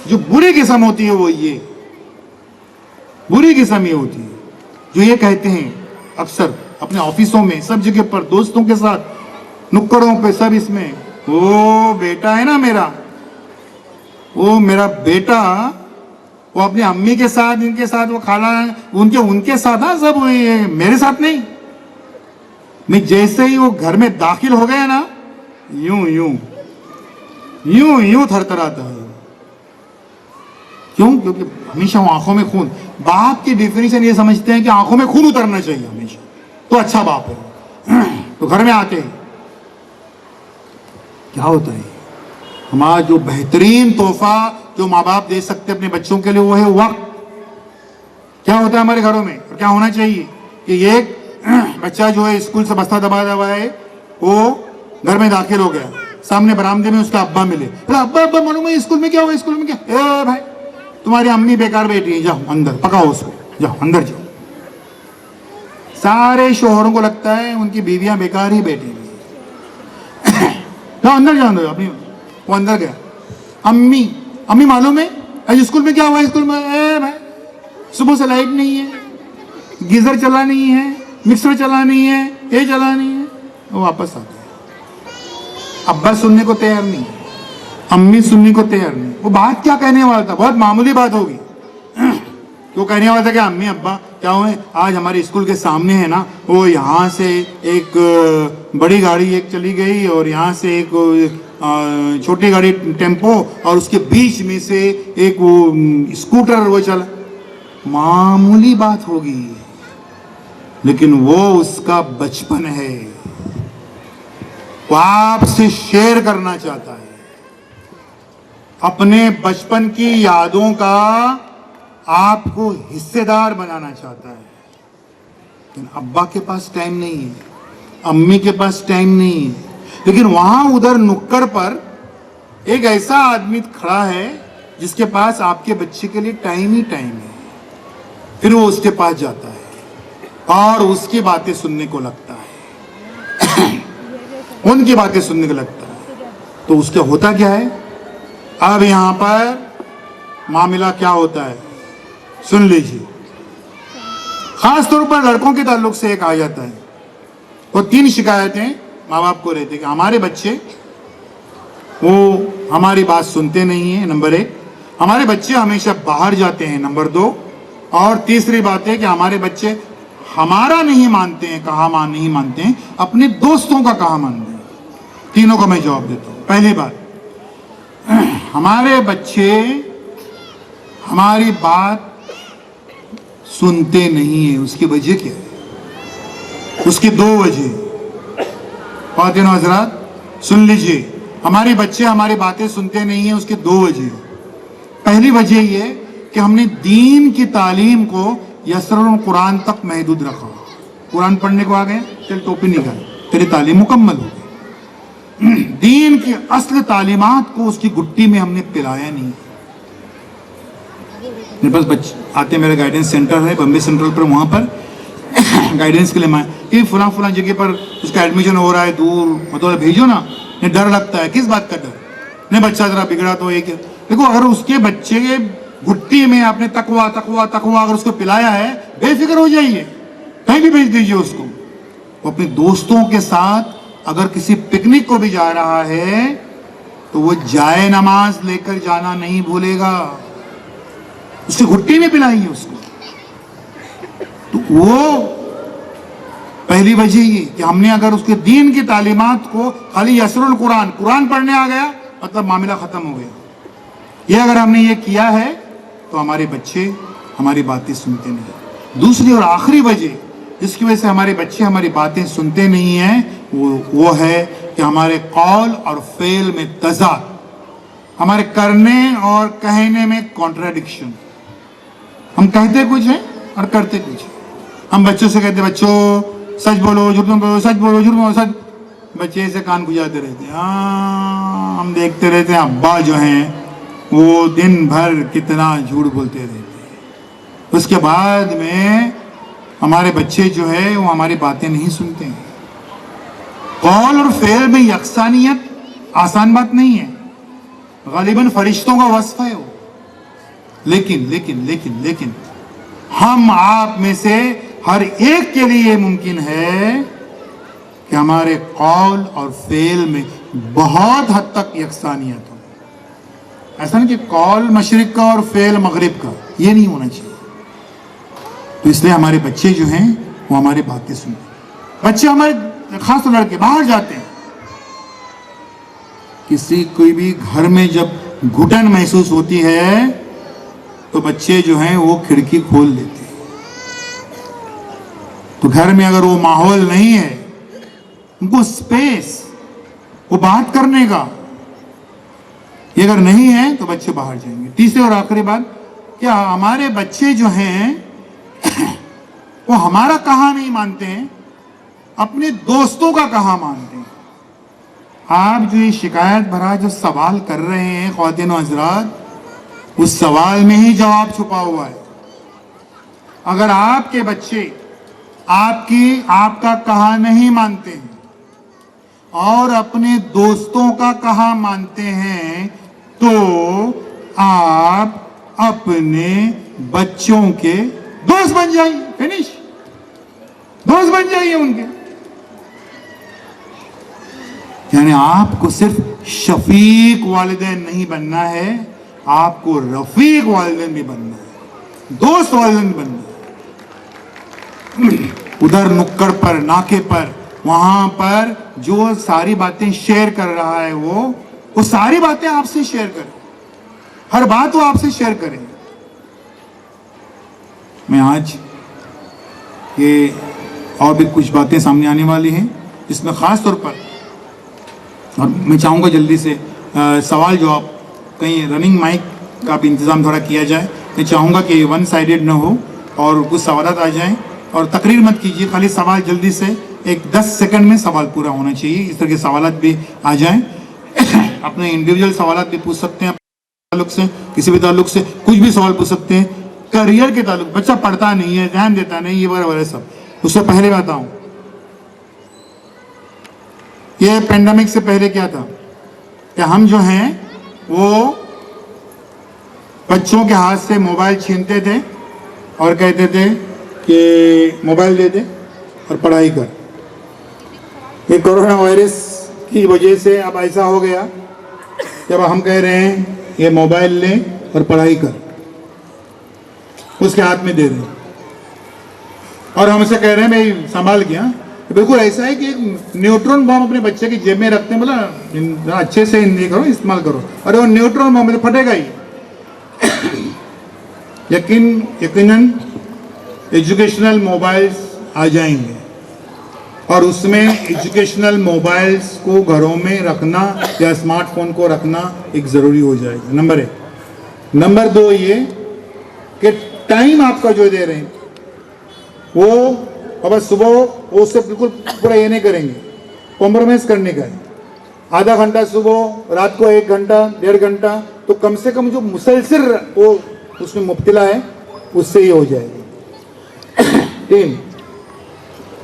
جو بری قسم ہوتی ہے وہ یہ بری قسم یہ ہوتی ہے جو یہ کہتے ہیں اکثر اپنے آفسوں میں سب جگہ پر دوستوں کے ساتھ نکڑوں پہ سب اس میں, وہ بیٹا ہے نا میرا, وہ میرا بیٹا وہ اپنی امی کے ساتھ ان کے ساتھ وہ خالہ ان کے ساتھ ہاں سب میرے ساتھ نہیں. میں جیسے ہی وہ گھر میں داخل ہو گیا نا یوں تھرتھراتا ہے. کیوں؟ کیونکہ ہمیشہ وہ آنکھوں میں خون. باپ کی ڈیفینیشن یہ سمجھتے ہیں کہ آنکھوں میں خون اترنا چاہیے ہمیشہ, تو اچھا باپ ہے. تو گھر میں آتے ہیں کیا ہوتا ہے, ہمارا جو بہترین تحفہ جو ماں باپ دے سکتے اپنے بچوں کے لیے وہ ہے وقت. کیا ہوتا ہے ہمارے گھروں میں اور کیا ہونا چاہیے کہ یہ بچہ جو ہے اسکول سے بستہ دبا ہے, وہ گھر میں داخل ہو گیا, سامنے برآمدے میں اس کا ابا ملے, ابا معلوم ہے اسکول میں کیا ہوا, اسکول میں کیا. اے بھائی تمہاری امی بیکار بیٹھی ہے, جاؤ اندر پکاؤ اس کو, جاؤ اندر جاؤ. سارے شوہروں کو لگتا ہے ان کی بیویاں بیکار ہی بیٹھی ہیں. جاؤ اندر جاؤ اپنی. وہ اندر گیا, امی معلوم ہے آج اسکول میں کیا ہوا. اسکول میں اے بھائی صبح سے لائٹ نہیں ہے, گیزر چلا نہیں ہے, مکسر چلا نہیں ہے, یہ چلا نہیں ہے. وہ واپس آتا ہے. ابا سننے کو تیار نہیں, امی سننے کو تیار نہیں. وہ بات کیا کہنے والا تھا, بہت معمولی بات ہوگی. وہ کہنے والا تھا کہ امی ابا کیا ہوئے, آج ہمارے اسکول کے سامنے ہے نا وہ یہاں سے ایک بڑی گاڑی ایک چلی گئی اور یہاں سے ایک چھوٹی گاڑی ٹیمپو اور اس کے بیچ میں سے ایک وہ اسکوٹر وہ چلا. معمولی بات ہوگی لیکن وہ اس کا بچپن ہے, وہ آپ سے شیئر کرنا چاہتا ہے, اپنے بچپن کی یادوں کا آپ کو حصے دار بنانا چاہتا ہے. لیکن ابا کے پاس ٹائم نہیں ہے, امی کے پاس ٹائم نہیں ہے, لیکن وہاں ادھر نکڑ پر ایک ایسا آدمی کھڑا ہے جس کے پاس آپ کے بچے کے لیے ٹائم ہی ٹائم ہے. پھر وہ اس کے پاس جاتا ہے اور اس کی باتیں سننے کو لگتا ہے, ان کی باتیں سننے کو لگتا ہے. تو اس کا ہوتا کیا ہے, اب یہاں پر معاملہ کیا ہوتا ہے سن لیجیے. خاص طور پر لڑکوں کے تعلق سے ایک آ جاتا ہے. وہ 3 شکایتیں ماں باپ کو رہتے کہ ہمارے بچے وہ ہماری بات سنتے نہیں ہیں, نمبر 1. ہمارے بچے ہمیشہ باہر جاتے ہیں, نمبر 2. اور تیسری بات ہے کہ ہمارے بچے ہمارا نہیں مانتے ہیں, کہا نہیں مانتے ہیں, اپنے دوستوں کا کہا مانتے ہیں. تینوں کا میں جواب دیتا ہوں. پہلی بات, ہمارے بچے ہماری بات سنتے نہیں ہیں. اس کی وجہ کیا ہے؟ اس کی 2 وجہ. خواتین و حضرات سن لیجئے, ہمارے بچے ہماری باتیں سنتے نہیں ہیں, اس کی 2 وجہ. پہلی وجہ یہ کہ ہم نے دین کی تعلیم کو यसरुल कुरान तक महदूद रखा। कुरान पढ़ने को आ गए, चल टोपी निकाल, तेरी तालीम मुकम्मल हो गई। दीन की असल तालीमात को उसकी गुट्टी में हमने पिलाया नहीं। मेरे पास बच्चे आते हैं, मेरा गाइडेंस सेंटर है बम्बे सेंट्रल पर, वहाँ पर गाइडेंस के लिए मैं कि फलां फलां जगह पर उसका एडमिशन हो रहा है दूर, मतलब भेजो ना। नहीं, डर लगता है। किस बात का डर? नहीं, बच्चा जरा बिगड़ा तो एक देखो, अगर उसके बच्चे के गुट्टी में आपने तकवा तकवा तकवा अगर उसको पिलाया है, बेफिक्र हो जाइए, कहीं भी भेज दीजिए उसको। वो अपने दोस्तों के साथ अगर किसी पिकनिक को भी जा रहा है तो वो जाए नमाज लेकर जाना नहीं भूलेगा, उसकी घुट्टी में पिलाइए उसको। तो वो पहली वजह ये कि हमने अगर उसके दीन की तालीमात को खाली यसरुल कुरान, कुरान पढ़ने आ गया मतलब मामला खत्म हो गया। ये अगर हमने ये किया है तो हमारे बच्चे हमारी बातें सुनते नहीं। दूसरी और आखिरी वजह जिसकी वजह से हमारे बच्चे हमारी बातें सुनते नहीं हैं वो है कि हमारे कौल और फेल में तज़ाद, हमारे करने और कहने में कॉन्ट्राडिक्शन। हम कहते कुछ हैं और करते कुछ हैं। हम बच्चों से कहते बच्चों सच बोलो झूठ मत बोलो, सच बोलो झूठ मत बोलो, सच। बच्चे ऐसे कान गुजारते रहते हैं। हम देखते रहते हैं अब्बा जो हैं वो दिन भर कितना झूठ बोलते रहते हैं। उसके बाद में हमारे बच्चे जो है वो हमारी बातें नहीं सुनते हैं। कौल और फेल में यकसानियत आसान बात नहीं है, गालिबन फरिश्तों का वस्फ है वो। लेकिन लेकिन लेकिन लेकिन हम आप में से हर एक के लिए मुमकिन है कि हमारे कौल और फेल में बहुत हद तक यकसानियत हो। ऐसा नहीं कि कौल मशरिक का और फेल मगरिब का, ये नहीं होना चाहिए। तो इसलिए हमारे बच्चे जो हैं वो हमारी बातें सुनते। बच्चे हमारे खास तौर लड़के बाहर जाते हैं, किसी कोई भी घर में जब घुटन महसूस होती है तो बच्चे जो हैं वो खिड़की खोल देते हैं। तो घर में अगर वो माहौल नहीं है, उनको स्पेस वो बात करने का, ये अगर नहीं है तो बच्चे बाहर जाएंगे। तीसरी और आखिरी बात, क्या हमारे बच्चे जो हैं वो हमारा कहा नहीं मानते हैं, अपने दोस्तों का कहा मानते हैं। आप जो ये शिकायत भरा जो सवाल कर रहे हैं ख्वातीन और हज़रात, उस सवाल में ही जवाब छुपा हुआ है। अगर आपके बच्चे आपका कहा नहीं मानते हैं और अपने दोस्तों का कहा मानते हैं तो आप अपने बच्चों के दोस्त बन जाइए। फिनिश, दोस्त बन जाइए उनके। यानी आपको सिर्फ शफीक वालिदैन नहीं बनना है, आपको रफीक वालिदैन भी बनना है, दोस्त वालिदैन बनना है। उधर नुक्कड़ पर, नाके पर, वहां पर जो सारी बातें शेयर कर रहा है वो सारी बातें आपसे शेयर करें, हर बात वो आपसे शेयर करें। मैं आज ये और भी कुछ बातें सामने आने वाली हैं जिसमें खास तौर पर, और मैं चाहूँगा जल्दी से सवाल जवाब, कहीं रनिंग माइक का भी इंतज़ाम थोड़ा किया जाए। मैं चाहूँगा कि वन साइडेड न हो और कुछ सवालात आ जाएं, और तकरीर मत कीजिए, खाली सवाल जल्दी से एक 10 सेकंड में सवाल पूरा होना चाहिए। इस तरह के सवालात भी आ जाएं। अपने इंडिविजुअल सवालात भी पूछ सकते हैं ताल्लुक से, किसी भी ताल्लुक से कुछ भी सवाल पूछ सकते हैं। करियर के ताल्लुक, बच्चा पढ़ता नहीं है, ध्यान देता नहीं, ये वगैरह सब। उससे पहले बताऊं, ये पेंडेमिक से पहले क्या था कि हम जो हैं वो बच्चों के हाथ से मोबाइल छीनते थे और कहते थे कि मोबाइल दे दे और पढ़ाई कर। ये कोरोना वायरस की वजह से अब ऐसा हो गया कि अब हम कह रहे हैं ये मोबाइल ले और पढ़ाई कर, उसके हाथ में दे दें, और हम उसे कह रहे हैं भाई संभाल गया। बिल्कुल ऐसा है कि एक न्यूट्रॉन बम अपने बच्चे की जेब में रखते हैं, बोला अच्छे से हिंदी करो, इस्तेमाल करो, और वो न्यूट्रॉन बम तो फटेगा ही। यकीनन एजुकेशनल मोबाइल्स आ जाएंगे और उसमें एजुकेशनल मोबाइल्स को घरों में रखना या स्मार्टफोन को रखना एक ज़रूरी हो जाएगा, नंबर 1। नंबर 2 ये कि टाइम आपका जो दे रहे हैं, وہ اب صبح وہ اس سے بالکل پورا یہ نہیں کریں گے, کمپرومائز کرنے کا ہے. آدھا گھنٹہ صبح, رات کو 1 گھنٹہ 1.5 گھنٹہ, تو کم سے کم جو مسلسل وہ اس میں مبتلا ہے اس سے یہ ہو جائے گی. 3,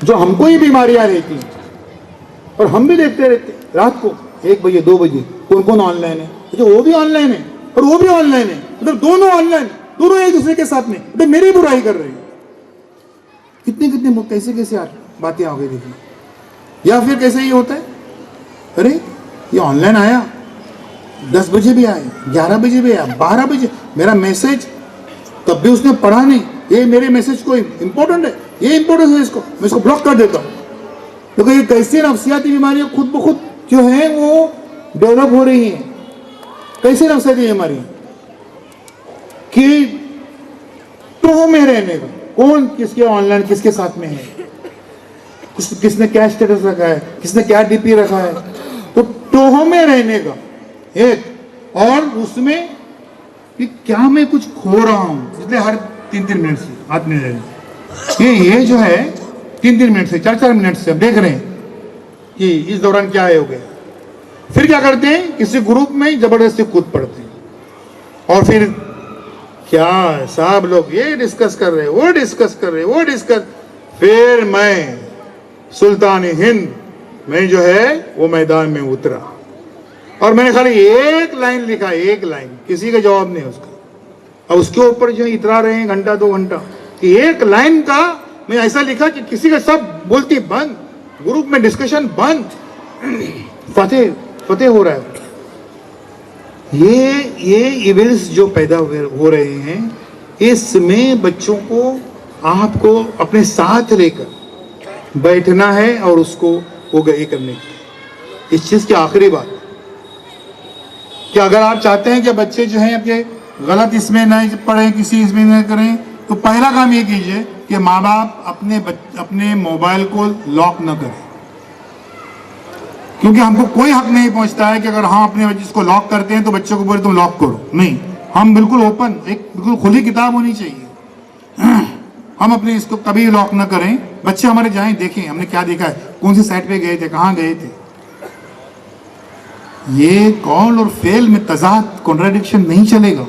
جو ہم کو ہی بیماریاں رہتی ہیں اور ہم بھی دیکھتے رہتے ہیں, رات کو 1 بجے 2 بجے کون کون آن لائن ہے, جو وہ بھی آن لائن ہے اور وہ بھی آن لائن ہے, مطلب دونوں آن لائن, دونوں ایک دوسرے کے ساتھ میں مطلب میری برائی کر رہے ہیں. کتنے کیسے باتیں آ گئی دیکھیں. یا پھر کیسے یہ ہوتا ہے, ارے یہ آن لائن آیا 10 بجے بھی آئے, 11 بجے بھی آیا, 12 بجے, میرا میسج تب بھی اس نے پڑھا نہیں, یہ میرے میسج کو امپورٹنٹ ہے, یہ امپورٹنٹ ہے اس کو, میں اس کو بلاک کر دیتا ہوں. دیکھو یہ کیسی نفسیاتی بیماریاں خود بخود جو ہیں وہ ڈیولپ ہو رہی ہیں. کیسی نفسیاتی بیماریاں کہ ٹوہ میں رہنے کا, کون کس کے آن لائن کس کے ساتھ میں ہے, کس نے کیا اسٹیٹس رکھا ہے, کس نے کیا ڈی پی رکھا ہے, تو ٹوہوں میں رہنے کا ایک, اور اس میں کہ کیا میں کچھ کھو رہا ہوں, اس لیے ہر 3 منٹ سے ہاتھ میں رہے یہ جو ہے 3 منٹ سے 4 منٹ سے ہم دیکھ رہے ہیں کہ اس دوران کیا ہے ہو گیا. پھر کیا کرتے ہیں, کسی گروپ میں زبردستی کود پڑتے ہیں, اور پھر کیا صاحب لوگ یہ ڈسکس کر رہے, وہ ڈسکس کر رہے, وہ ڈسکس. پھر میں سلطان ہند میں جو ہے وہ میدان میں اترا اور میں نے خالی 1 لائن لکھا, 1 لائن, کسی کا جواب نہیں اس کا. اب اس کے اوپر جو اترا رہے ہیں گھنٹہ 2 گھنٹہ, کہ 1 لائن کا میں ایسا لکھا کہ کسی کا سب بولتی بند, گروپ میں ڈسکشن بند, فتح ہو رہا ہے. یہ ایونٹس جو پیدا ہو رہے ہیں, اس میں بچوں کو آپ کو اپنے ساتھ لے کر بیٹھنا ہے اور اس کو وہ یہ کرنے کی. اس چیز کی آخری بات کہ اگر آپ چاہتے ہیں کہ بچے جو ہیں اپنے غلط اس میں نہ پڑھیں, کسی اس میں نہ کریں, تو پہلا کام یہ کیجئے کہ ماں باپ اپنے موبائل کو لاک نہ کریں, کیونکہ ہم کو کوئی حق نہیں پہنچتا ہے کہ اگر ہم اپنے بچے کو لاک کرتے ہیں تو بچوں کو بولے تم لاک کرو. نہیں, ہم بالکل اوپن, ایک بالکل کھلی کتاب ہونی چاہیے. ہم اپنے اس کو کبھی لاک نہ کریں, بچے ہمارے جائیں دیکھیں ہم نے کیا دیکھا ہے, کون سی سائٹ پہ گئے تھے, کہاں گئے تھے. یہ کال اور فیل میں تضاد کنٹراڈکشن نہیں چلے گا.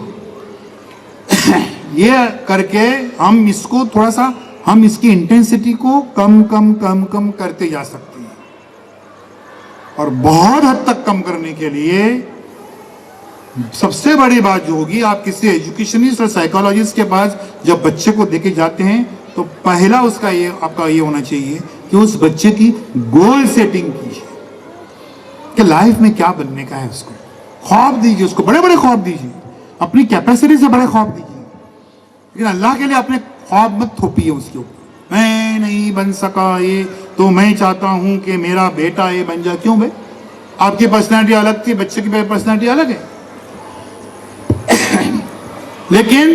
یہ کر کے ہم اس کو تھوڑا سا ہم اس کی انٹینسٹی کو کم کرتے جا سکتے ہیں, اور بہت حد تک کم کرنے کے لیے سب سے بڑی بات جو ہوگی, آپ کسی ایجوکیشنسٹ اور سائیکالوجسٹ کے پاس جب بچے کو دے کے جاتے ہیں تو پہلا اس کا یہ آپ کا یہ ہونا چاہیے کہ اس بچے کی گول سیٹنگ کیجیے کہ لائف میں کیا بننے کا ہے. اس کو خواب دیجیے, اس کو بڑے بڑے خواب دیجیے, اپنی کیپیسٹی سے بڑے خواب دیجیے, لیکن اللہ کے لیے اپنے خواب مت تھوپیے اس کے اوپر. میں نہیں بن سکا یہ تو میں چاہتا ہوں کہ میرا بیٹا یہ بن جائے. کیوں بھائی, آپ کی پرسنالٹی الگ تھی, بچے کی پرسنالٹی الگ ہے, لیکن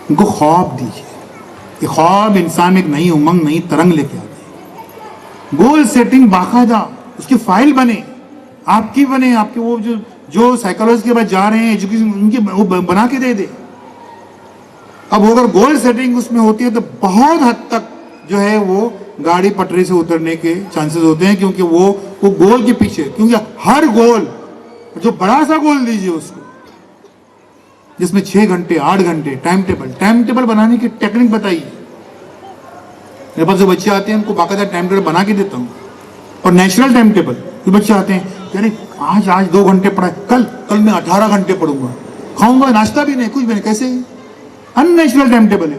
ان کو خواب دیجیے. یہ خواب انسان میں ایک نئی امنگ, نئی ترنگ لے کے آتے ہیں. گول سیٹنگ باقاعدہ اس کی فائل بنے, آپ کی بنے, آپ کے وہ جو سائیکالوجسٹ کے بعد جا رہے ہیں ایجوکیشن ان کی وہ بنا کے دے دے. اب اگر گول سیٹنگ اس میں ہوتی ہے تو بہت حد تک جو ہے وہ گاڑی پٹری سے اترنے کے چانسز ہوتے ہیں, کیونکہ وہ گول کے پیچھے, کیونکہ ہر گول جو بڑا سا گول دیجیے اس کو جس میں 6 گھنٹے 8 گھنٹے ٹائم ٹیبل بنانے کی ٹیکنیک بتائیے. میرے پاس جو بچے آتے ہیں ان کو باقاعدہ ٹائم ٹیبل بنا کے دیتا ہوں, اور نیچرل ٹائم ٹیبل. جو بچے آتے ہیں یعنی آج 2 گھنٹے پڑھا, کل میں 18 گھنٹے پڑھوں گا, کھاؤں گا ناشتہ بھی نہیں, کچھ بھی نہیں. کیسے ان نیچرل ٹائم ٹیبل ہے.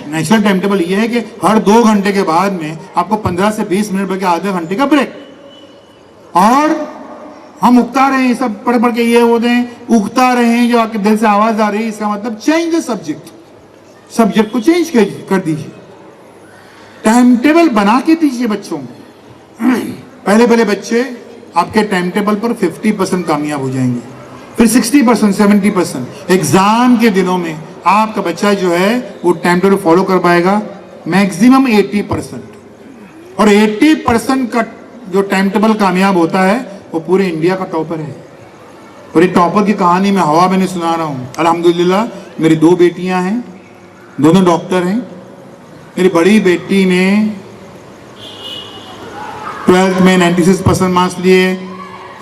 نیچرل ٹائم ٹیبل یہ ہے کہ ہر 2 گھنٹے کے بعد میں آپ کو 15 سے 20 منٹ بلکہ آدھے گھنٹے کا بریک. اور ہم اگتا رہے ہیں, سب پڑھ کے یہ ہوتے ہیں, اگتا رہے ہیں, جو آپ کے دل سے آواز آ رہی ہے, اس کا مطلب چینج دا سبجیکٹ کو چینج کر دیجیے. ٹائم ٹیبل بنا کے دیجیے بچوں کو. پہلے بچے آپ کے ٹائم ٹیبل پر 50% کامیاب ہو جائیں گے, پھر 60%, 70%. ایگزام کے دنوں میں آپ کا بچہ جو ہے وہ ٹائم ٹیبل فالو کر پائے گا میکسیمم 80%. اور 80% کا جو ٹائم ٹیبل کامیاب ہوتا ہے وہ پورے انڈیا کا ٹاپر ہے. اور یہ ٹاپر کی کہانی میں ہوا میں نہیں سنا رہا ہوں. الحمدللہ میری 2 بیٹیاں ہیں, دونوں ڈاکٹر ہیں, मेरी बड़ी बेटी ने 12th में 96% मार्क्स लिए,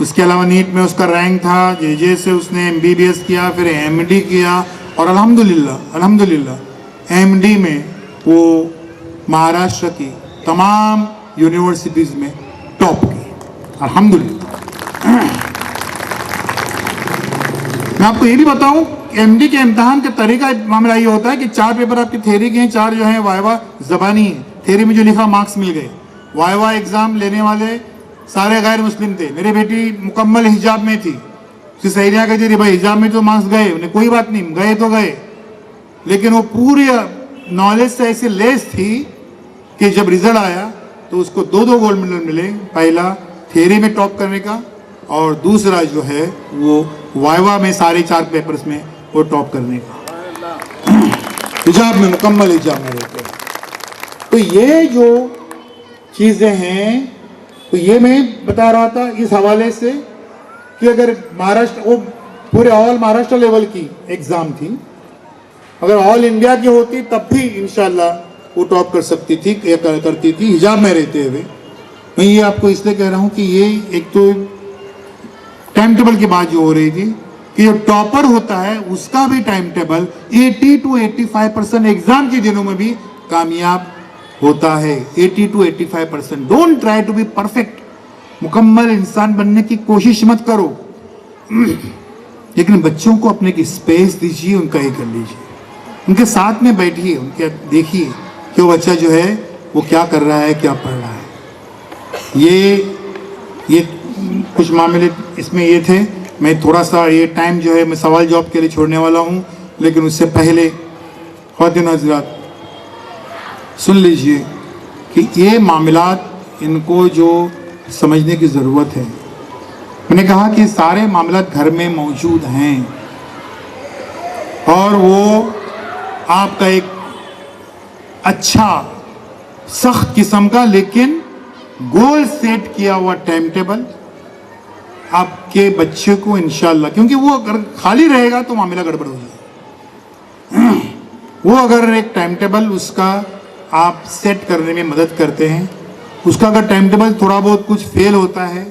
उसके अलावा नीट में उसका रैंक था, जेजे से उसने MBBS किया, फिर MD किया और अल्हम्दुलिल्लाह MD में वो महाराष्ट्र की तमाम यूनिवर्सिटीज़ में टॉप की, अल्हम्दुलिल्लाह। मैं आपको ये भी बताऊं, MD के इम्तहान का तरीका मामला ये होता है कि 4 पेपर आपकी थ्योरी के हैं, 4 जो हैं वाइवा ज़बानी है, थ्योरी में जो लिखा मार्क्स मिल गए। वाइवा एग्ज़ाम लेने वाले सारे गैर मुस्लिम थे। मेरी बेटी मुकम्मल हिजाब में थी, उसकी सहेलियाँ कहती थी भाई हिजाब में तो मार्क्स गए, उन्हें कोई बात नहीं, गए तो गए, लेकिन वो पूरी नॉलेज से ऐसे लेस थी कि जब रिजल्ट आया तो उसको 2 गोल्ड मेडल मिले, पहला थ्योरी में टॉप करने का और दूसरा जो है वो वाइवा में सारे 4 पेपर्स में वो टॉप करने का। हिजाब में, मुकम्मल हिजाब में रहते हैं। तो ये जो चीज़ें हैं, तो ये मैं बता रहा था इस हवाले से कि अगर महाराष्ट्र, वो पूरे ऑल महाराष्ट्र लेवल की एग्ज़ाम थी, अगर ऑल इंडिया की होती तब भी इंशाल्लाह वो टॉप कर सकती थी या करती थी हिजाब में रहते हुए। मैं ये आपको इसलिए कह रहा हूँ कि ये एक तो टाइम टेबल की बात जो हो रही थी कि जो टॉपर होता है उसका भी टाइम टेबल 80 to 85% एग्जाम के दिनों में भी कामयाब होता है। 80 to 85%। Don't try to be perfect, मुकम्मल इंसान बनने की कोशिश मत करो, लेकिन बच्चों को अपने की स्पेस दीजिए, उनका ये कर लीजिए, उनके साथ में बैठिए, उनके देखिए कि वो बच्चा जो है वो क्या कर रहा है, क्या पढ़ रहा है। ये कुछ मामले इसमें ये थे। मैं थोड़ा सा ये टाइम जो है मैं सवाल जवाब के लिए छोड़ने वाला हूँ, लेकिन उससे पहले ख्वातीन हज़रात सुन लीजिए कि ये मामलात इनको जो समझने की ज़रूरत है। मैंने कहा कि सारे मामलात घर में मौजूद हैं और वो आपका एक अच्छा सख्त किस्म का लेकिन गोल सेट किया हुआ टाइम टेबल आपके बच्चे को इंशाल्लाह, क्योंकि वो अगर खाली रहेगा तो मामला गड़बड़ हो जाएगा। वो अगर एक टाइम टेबल उसका आप सेट करने में मदद करते हैं, उसका अगर टाइम टेबल थोड़ा बहुत कुछ फेल होता है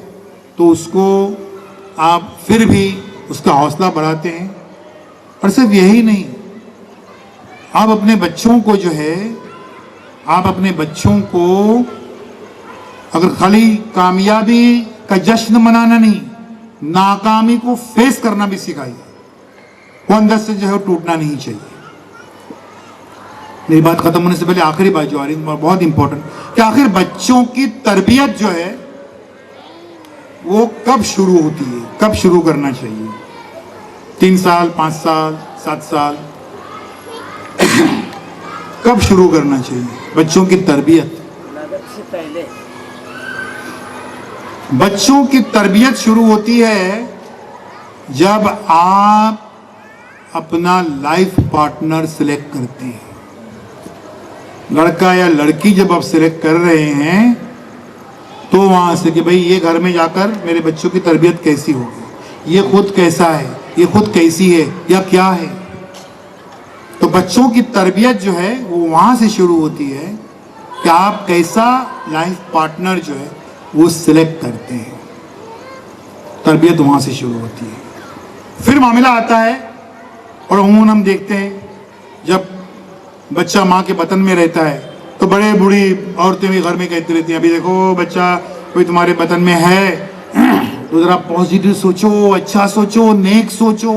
तो उसको आप फिर भी उसका हौसला बढ़ाते हैं। और सिर्फ यही नहीं, आप अपने बच्चों को जो है, आप अपने बच्चों को अगर खाली कामयाबी का जश्न मनाना नहीं, नाकामी को फेस करना भी सिखाइए। वो अंदर से जो है टूटना नहीं चाहिए। मेरी बात खत्म होने से पहले आखिरी बात जो आ रही है बहुत इंपॉर्टेंट, कि आखिर बच्चों की तरबियत जो है वो कब शुरू होती है, कब शुरू करना चाहिए? 3 साल, 5 साल, 7 साल, कब शुरू करना चाहिए बच्चों की तरबियत? बच्चों की तरबियत शुरू होती है जब आप अपना लाइफ पार्टनर सिलेक्ट करते हैं। लड़का या लड़की जब आप सिलेक्ट कर रहे हैं तो वहां से कि भाई ये घर में जाकर मेरे बच्चों की तरबियत कैसी होगी, ये खुद कैसा है, ये खुद कैसी है या क्या है। तो बच्चों की तरबियत जो है वो वहां से शुरू होती है कि आप कैसा लाइफ पार्टनर जो है वो सिलेक्ट करते हैं। तरबियत वहां से शुरू होती है। फिर मामला आता है, और अमूमन हम देखते हैं जब बच्चा माँ के बतन में रहता है तो बड़े बूढ़ी औरतें भी घर में कहती रहती हैं, अभी देखो बच्चा कोई तुम्हारे बतन में है तो जरा पॉजिटिव सोचो, अच्छा सोचो, नेक सोचो,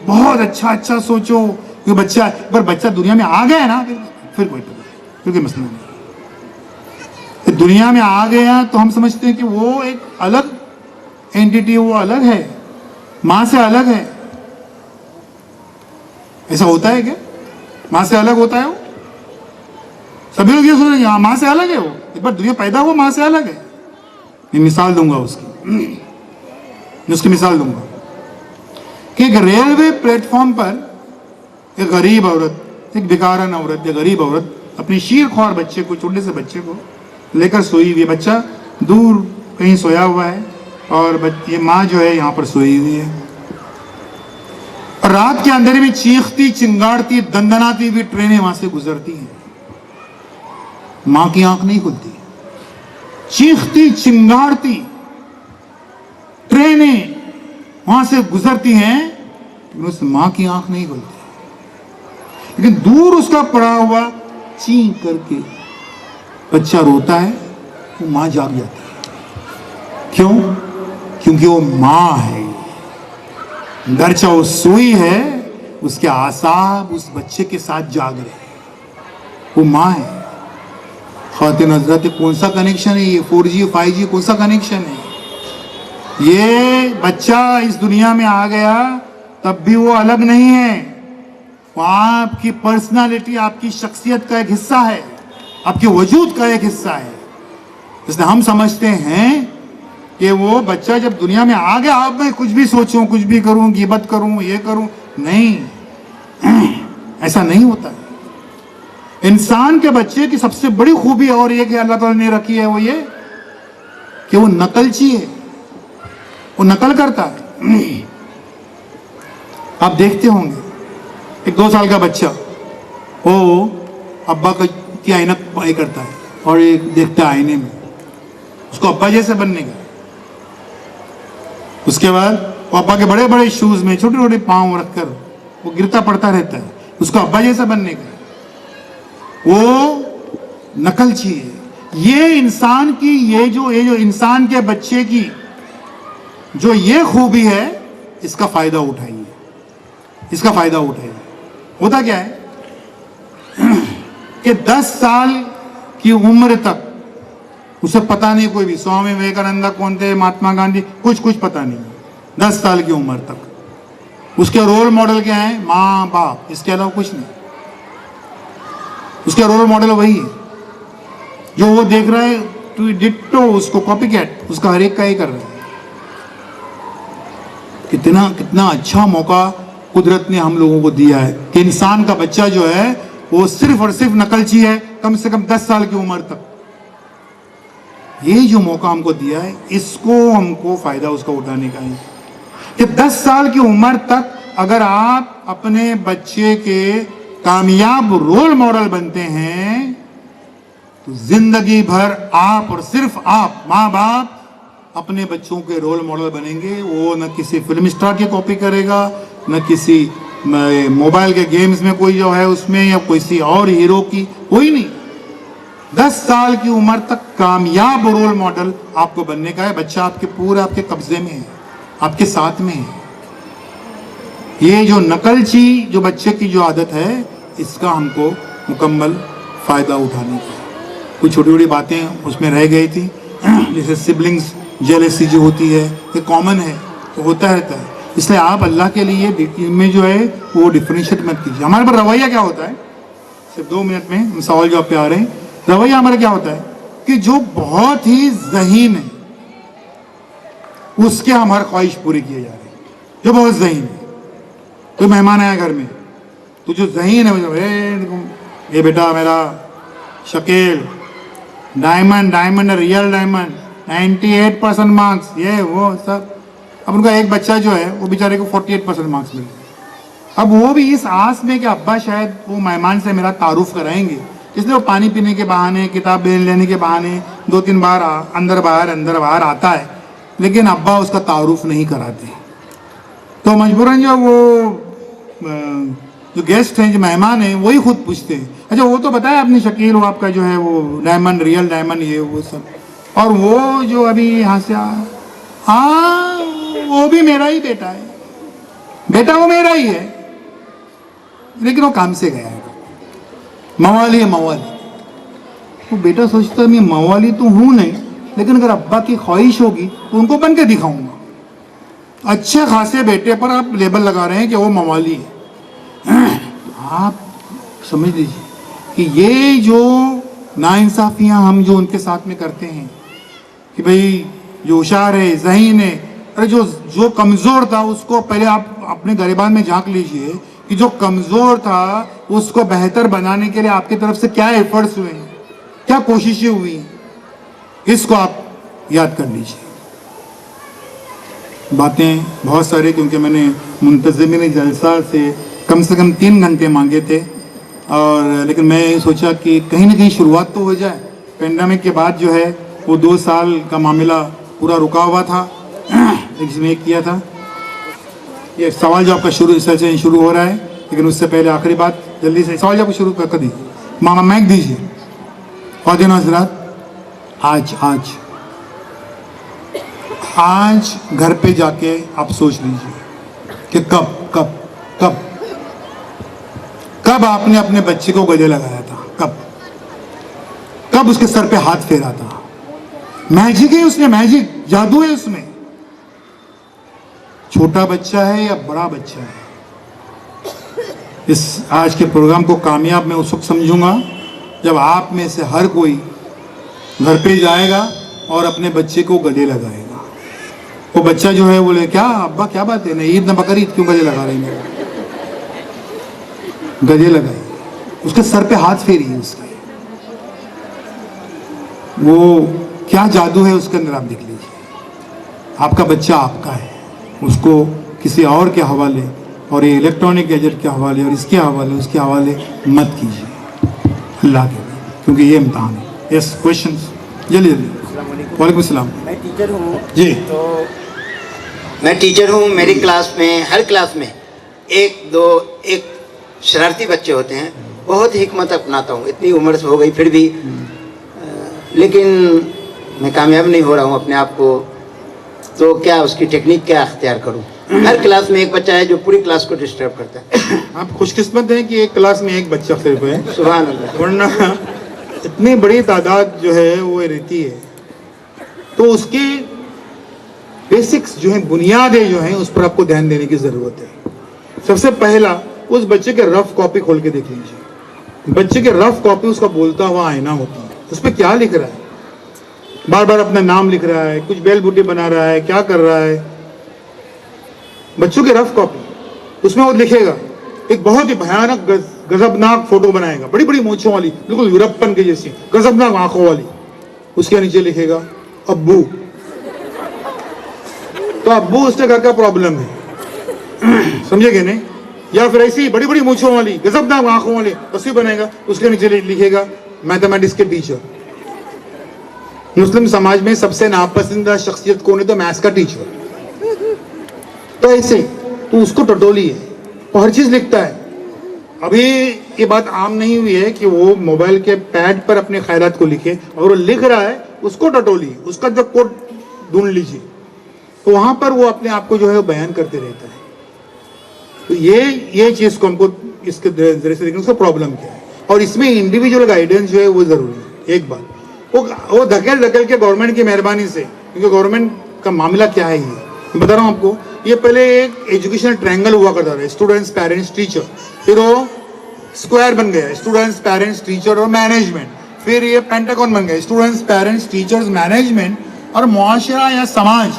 बहुत अच्छा सोचो, क्योंकि बच्चा, पर बच्चा दुनिया में आ गया है ना फिर कोई मसला नहीं। दुनिया में आ गया तो हम समझते हैं कि वो एक अलग एंटिटी, वो अलग है, माँ से अलग है। ऐसा होता है क्या? माँ से अलग होता है वो? सभी लोग ये सोच रहे हैं माँ से अलग है वो, एक बार दुनिया पैदा हुआ माँ से अलग है। मैं मिसाल दूंगा उसकी मिसाल दूंगा कि एक रेलवे प्लेटफॉर्म पर एक गरीब औरत, एक भिखारन औरत या गरीब औरत अपनी शीर-ख्वार बच्चे को, छोटे से बच्चे को लेकर सोई हुई है। बच्चा दूर कहीं सोया हुआ है और ये माँ जो है यहाँ पर सोई हुई है। और रात के अंधेरे में चीखती, चिंगाड़ती, दंदनाती हुई ट्रेनें वहां से गुजरती हैं। ماں کی آنکھ نہیں کھلتی. چیختی چنگاڑتی ٹرینیں وہاں سے گزرتی ہیں لیکن اس ماں کی آنکھ نہیں کھلتی. لیکن دور اس کا پڑا ہوا چین کر کے بچہ روتا ہے, وہ ماں جاگ جاتی ہے. کیوں؟ کیونکہ وہ ماں ہے. گرچہ وہ سوئی ہے, اس کے اعصاب اس بچے کے ساتھ جاگ رہے ہیں. وہ ماں ہے. خواتین حضرات, کون سا کنیکشن ہے یہ؟ 4G 5G کون سا کنیکشن ہے؟ یہ بچہ اس دنیا میں آ گیا تب بھی وہ الگ نہیں ہے. وہ آپ کی پرسنالٹی, آپ کی شخصیت کا ایک حصہ ہے, آپ کے وجود کا ایک حصہ ہے. اس لیے ہم سمجھتے ہیں کہ وہ بچہ جب دنیا میں آ گیا, اب میں کچھ بھی سوچوں, کچھ بھی کروں, غیبت کروں, یہ کروں, نہیں, ایسا نہیں ہوتا ہے. انسان کے بچے کی سب سے بڑی خوبی اور یہ کہ اللہ تعالیٰ نے رکھی ہے, وہ یہ کہ وہ نقلچی ہے, وہ نقل کرتا ہے. آپ دیکھتے ہوں گے ایک 2 سال کا بچہ وہ ابا کی عینک پائی کرتا ہے اور ایک دیکھتا ہے آئینے میں, اس کو ابا جیسے بننے کا. اس کے بعد وہ ابا کے بڑے بڑے شوز میں چھوٹے چھوٹے پاؤں رکھ کر وہ گرتا پڑتا رہتا ہے, اس کو ابا جیسا بننے کا. وہ نقلچی ہے. یہ انسان کی یہ جو انسان کے بچے کی جو یہ خوبی ہے, اس کا فائدہ اٹھائیے, اس کا فائدہ اٹھائیے. ہوتا کیا ہے کہ 10 سال کی عمر تک اسے پتا نہیں, کوئی بھی سوامی وویکانندا کون تھے, مہاتما گاندھی, کچھ پتا نہیں. 10 سال کی عمر تک اس کے رول ماڈل کیا ہیں؟ ماں باپ, اس کے علاوہ کچھ نہیں. اس کا رول ماڈل وہی ہے جو وہ دیکھ رہا ہے, تو ڈٹو اس کو کاپی کیٹ اس کا ہر ایک کا ہی کر رہا ہے. کتنا اچھا موقع قدرت نے ہم لوگوں کو دیا ہے کہ انسان کا بچہ جو ہے وہ صرف اور صرف نقلچی ہے, کم سے کم 10 سال کی عمر تک. یہ جو موقع ہم کو دیا ہے, اس کو ہم کو فائدہ اس کا اٹھانے کا ہے کہ 10 سال کی عمر تک اگر آپ اپنے بچے کے کامیاب رول ماڈل بنتے ہیں تو زندگی بھر آپ اور صرف آپ ماں باپ اپنے بچوں کے رول ماڈل بنیں گے. وہ نہ کسی فلم اسٹار کی کاپی کرے گا, نہ کسی موبائل کے گیمز میں کوئی جو ہے اس میں, یا کسی اور ہیرو کی, کوئی نہیں. 10 سال کی عمر تک کامیاب رول ماڈل آپ کو بننے کا ہے. بچہ آپ کے پورے آپ کے قبضے میں ہے, آپ کے ساتھ میں ہے. یہ جو نقلچی جو بچے کی جو عادت ہے, اس کا ہم کو مکمل فائدہ اٹھانے کا. کچھ چھوٹی چھوٹی باتیں اس میں رہ گئی تھی, جیسے سبلنگز جیلسی جو ہوتی ہے, یہ کامن ہے, تو ہوتا رہتا ہے. اس لیے آپ اللہ کے لیے میں جو ہے وہ ڈفرینشیٹ مت کیجیے. ہمارے پر رویہ کیا ہوتا ہے, صرف 2 منٹ میں ہم سوال جواب پہ آ رہے ہیں. رویہ ہمارا کیا ہوتا ہے کہ جو بہت ہی ذہین ہے اس کے ہم ہر خواہش پوری کیے جا رہے ہیں. جو بہت ذہین ہے, کوئی مہمان آیا گھر میں, تو جو ذہین ہے, یہ بیٹا میرا Shakeel diamond real diamond 98% marks, یہ وہ سب. اب ان کا ایک بچہ جو ہے وہ بیچارے کو 48% مارکس ملے. اب وہ بھی اس آس میں کہ ابا شاید وہ مہمان سے میرا تعارف کرائیں گے, اس لیے وہ پانی پینے کے بہانے, کتاب لینے کے بہانے 2-3 بار اندر باہر آتا ہے, لیکن ابا اس کا تعارف نہیں کراتے. تو مجبوراً جو وہ جو گیسٹ ہیں, جو مہمان ہیں, وہی خود پوچھتے ہیں, اچھا وہ تو بتایا اپنی شکیل, وہ آپ کا جو ہے وہ ڈائمنڈ ریئل ڈائمنڈ, یہ وہ سب. اور وہ جو ابھی یہاں سے ہاں وہ بھی میرا ہی بیٹا ہے, بیٹا وہ میرا ہی ہے, لیکن وہ کام سے گیا ہے, موالی ہے موالی. وہ بیٹا سوچتا ہے میں موالی تو ہوں نہیں, لیکن اگر ابا کی خواہش ہوگی تو ان کو بن کے دکھاؤں گا. اچھے خاصے بیٹے پر آپ لیبل لگا رہے ہیں کہ وہ موالی ہے. آپ سمجھ لیجیے کہ یہ جو ناانصافیاں ہم جو ان کے ساتھ میں کرتے ہیں کہ بھئی جو ہوشیار ہے, ذہین ہے, ارے جو کمزور تھا اس کو پہلے آپ اپنے گریبان میں جھانک لیجئے کہ جو کمزور تھا اس کو بہتر بنانے کے لیے آپ کی طرف سے کیا ایفرٹس ہوئے ہیں, کیا کوششیں ہوئی ہیں, اس کو آپ یاد کر لیجئے. باتیں بہت سارے, کیونکہ میں نے منتظمین جلسہ سے کم 3 گھنٹے مانگے تھے, اور لیکن میں سوچا کہ کہیں نہ کہیں شروعات تو ہو جائے. پینڈیمک کے بعد جو ہے وہ 2 سال کا معاملہ پورا رکا ہوا تھا, جس میں ایک کیا تھا. یہ سوال جو آپ کا شروع ہو رہا ہے, لیکن اس سے پہلے آخری بات جلدی سے سوال جو آپ کو شروع کر دیجیے. ماما مائک دیجیے. خواتین و حضرات, آج گھر پہ جا کے آپ سوچ لیجیے کہ کب آپ نے اپنے بچے کو گلے لگایا تھا, کب اس کے سر پہ ہاتھ پھیرا تھا. میجک ہے اس میں, میجک جادو ہے اس میں. چھوٹا بچہ ہے یا بڑا بچہ ہے, اس آج کے پروگرام کو کامیاب میں اس وقت سمجھوں گا جب آپ میں سے ہر کوئی گھر پہ جائے گا اور اپنے بچے کو گلے لگائے گا. وہ بچہ جو ہے بولے کیا ابا کیا بات ہے, نہ عید نہ بقرعید, کیوں گلے لگا رہے ہیں؟ گلے لگائیے, اس کے سر پہ ہاتھ پھیریے. اس کے وہ کیا جادو ہے اس کے اندر آپ دیکھ لیجیے. آپ کا بچہ آپ کا ہے, اس کو کسی اور کے حوالے اور یہ الیکٹرانک گیجٹ کے حوالے اور اس کے حوالے اس کے حوالے مت کیجیے اللہ کے لیے, کیونکہ یہ امتحان ہے. یس کوشچنس جلدی. وعلیکم السلام. میں ٹیچر ہوں جی. تو میں ٹیچر ہوں. میری کلاس میں, ہر کلاس میں ایک شرارتی بچے ہوتے ہیں. بہت حکمت اپناتا ہوں, اتنی عمر سے ہو گئی پھر بھی, لیکن میں کامیاب نہیں ہو رہا ہوں اپنے آپ کو. تو کیا اس کی ٹیکنیک کیا اختیار کروں؟ ہر کلاس میں ایک بچہ ہے جو پوری کلاس کو ڈسٹرب کرتا ہے. آپ خوش قسمت ہیں کہ ایک کلاس میں ایک بچہ صرف ہے, سبحان اللہ. ورنہ اتنی بڑی تعداد جو ہے وہ رہتی ہے. تو اس کی بیسکس جو ہیں, بنیادیں جو ہیں, اس پر آپ کو دھیان دینے کی ضرورت ہے. سب سے پہلا اس بچے کے رف کاپی کھول کے دیکھ لیجیے. بچے کے رف کاپی اس کا بولتا ہوا آئینہ ہوتا ہے. اس پہ کیا لکھ رہا ہے؟ بار بار اپنا نام لکھ رہا ہے, کچھ بیل بوٹی بنا رہا ہے, کیا کر رہا ہے. بچوں کے رف کاپی, اس میں وہ لکھے گا ایک بہت ہی بھیانک غضبناک فوٹو بنائے گا, بڑی بڑی مونچھوں والی, بالکل یورپن کے جیسی غضبناک آنکھوں والی. اس کے نیچے لکھے گا ابو. تو ابو اس کے گھر کا پرابلم ہے, سمجھے گے نہیں؟ یا پھر ایسی بڑی بڑی مونچھوں والی غضبناک آنکھوں والی تصویر بنائے گا, اس کے نیچے لکھے گا میتھمیٹکس کے ٹیچر. مسلم سماج میں سب سے ناپسندیدہ شخصیت کون ہے؟ تو میتھس کا ٹیچر. تو ایسے تو اس کو ٹٹولی ہے, وہ ہر چیز لکھتا ہے. ابھی یہ بات عام نہیں ہوئی ہے کہ وہ موبائل کے پیڈ پر اپنے خیالات کو لکھے, اور وہ لکھ رہا ہے اس کو ٹٹولی, اس کا جو کوڈ ڈھونڈ لیجیے, تو وہاں پر وہ اپنے آپ کو جو ہے بیان کرتے رہتا ہے. تو یہ چیز کو ہم کو اس کے ذریعے سے دیکھیں اس کا پرابلم کیا ہے. اور اس میں انڈیویجول گائیڈنس جو ہے وہ ضروری ہے. ایک بات وہ دھکیل کے گورنمنٹ کی مہربانی سے, کیونکہ گورنمنٹ کا معاملہ کیا ہے یہ بتا رہا ہوں آپ کو. یہ پہلے ایک ایجوکیشن ٹرائنگل ہوا کرتا تھا, اسٹوڈنٹس, پیرنٹس, ٹیچر. پھر وہ اسکوائر بن گیا, اسٹوڈنٹس, پیرنٹس, ٹیچر اور مینجمنٹ. پھر یہ پینٹاگون بن گیا, اسٹوڈنٹس, پیرنٹس, ٹیچرز, مینجمنٹ اور معاشرہ یا سماج.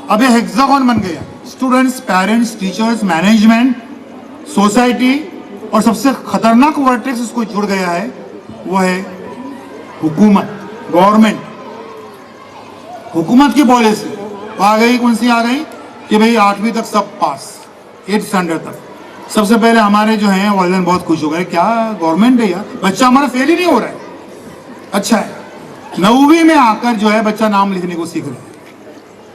اب یہ ہیگزاگون بن گیا, students, parents, teachers, management, society, اور سب سے خطرناک ورٹیکس اس کو جڑ گیا ہے وہ ہے حکومت, گورنمنٹ. حکومت کی پالیسی آ گئی, کون سی آ گئی کہ بھئی 8ویں تک سب پاس, 8th اسٹینڈرڈ تک. سب سے پہلے ہمارے جو ہیں والدین بہت خوش ہو گئے, کیا گورنمنٹ ہے یار, بچہ ہمارا فیل ہی نہیں ہو رہا ہے. اچھا ہے, 9ویں میں آ کر جو ہے بچہ نام لکھنے کو سیکھ رہا ہے,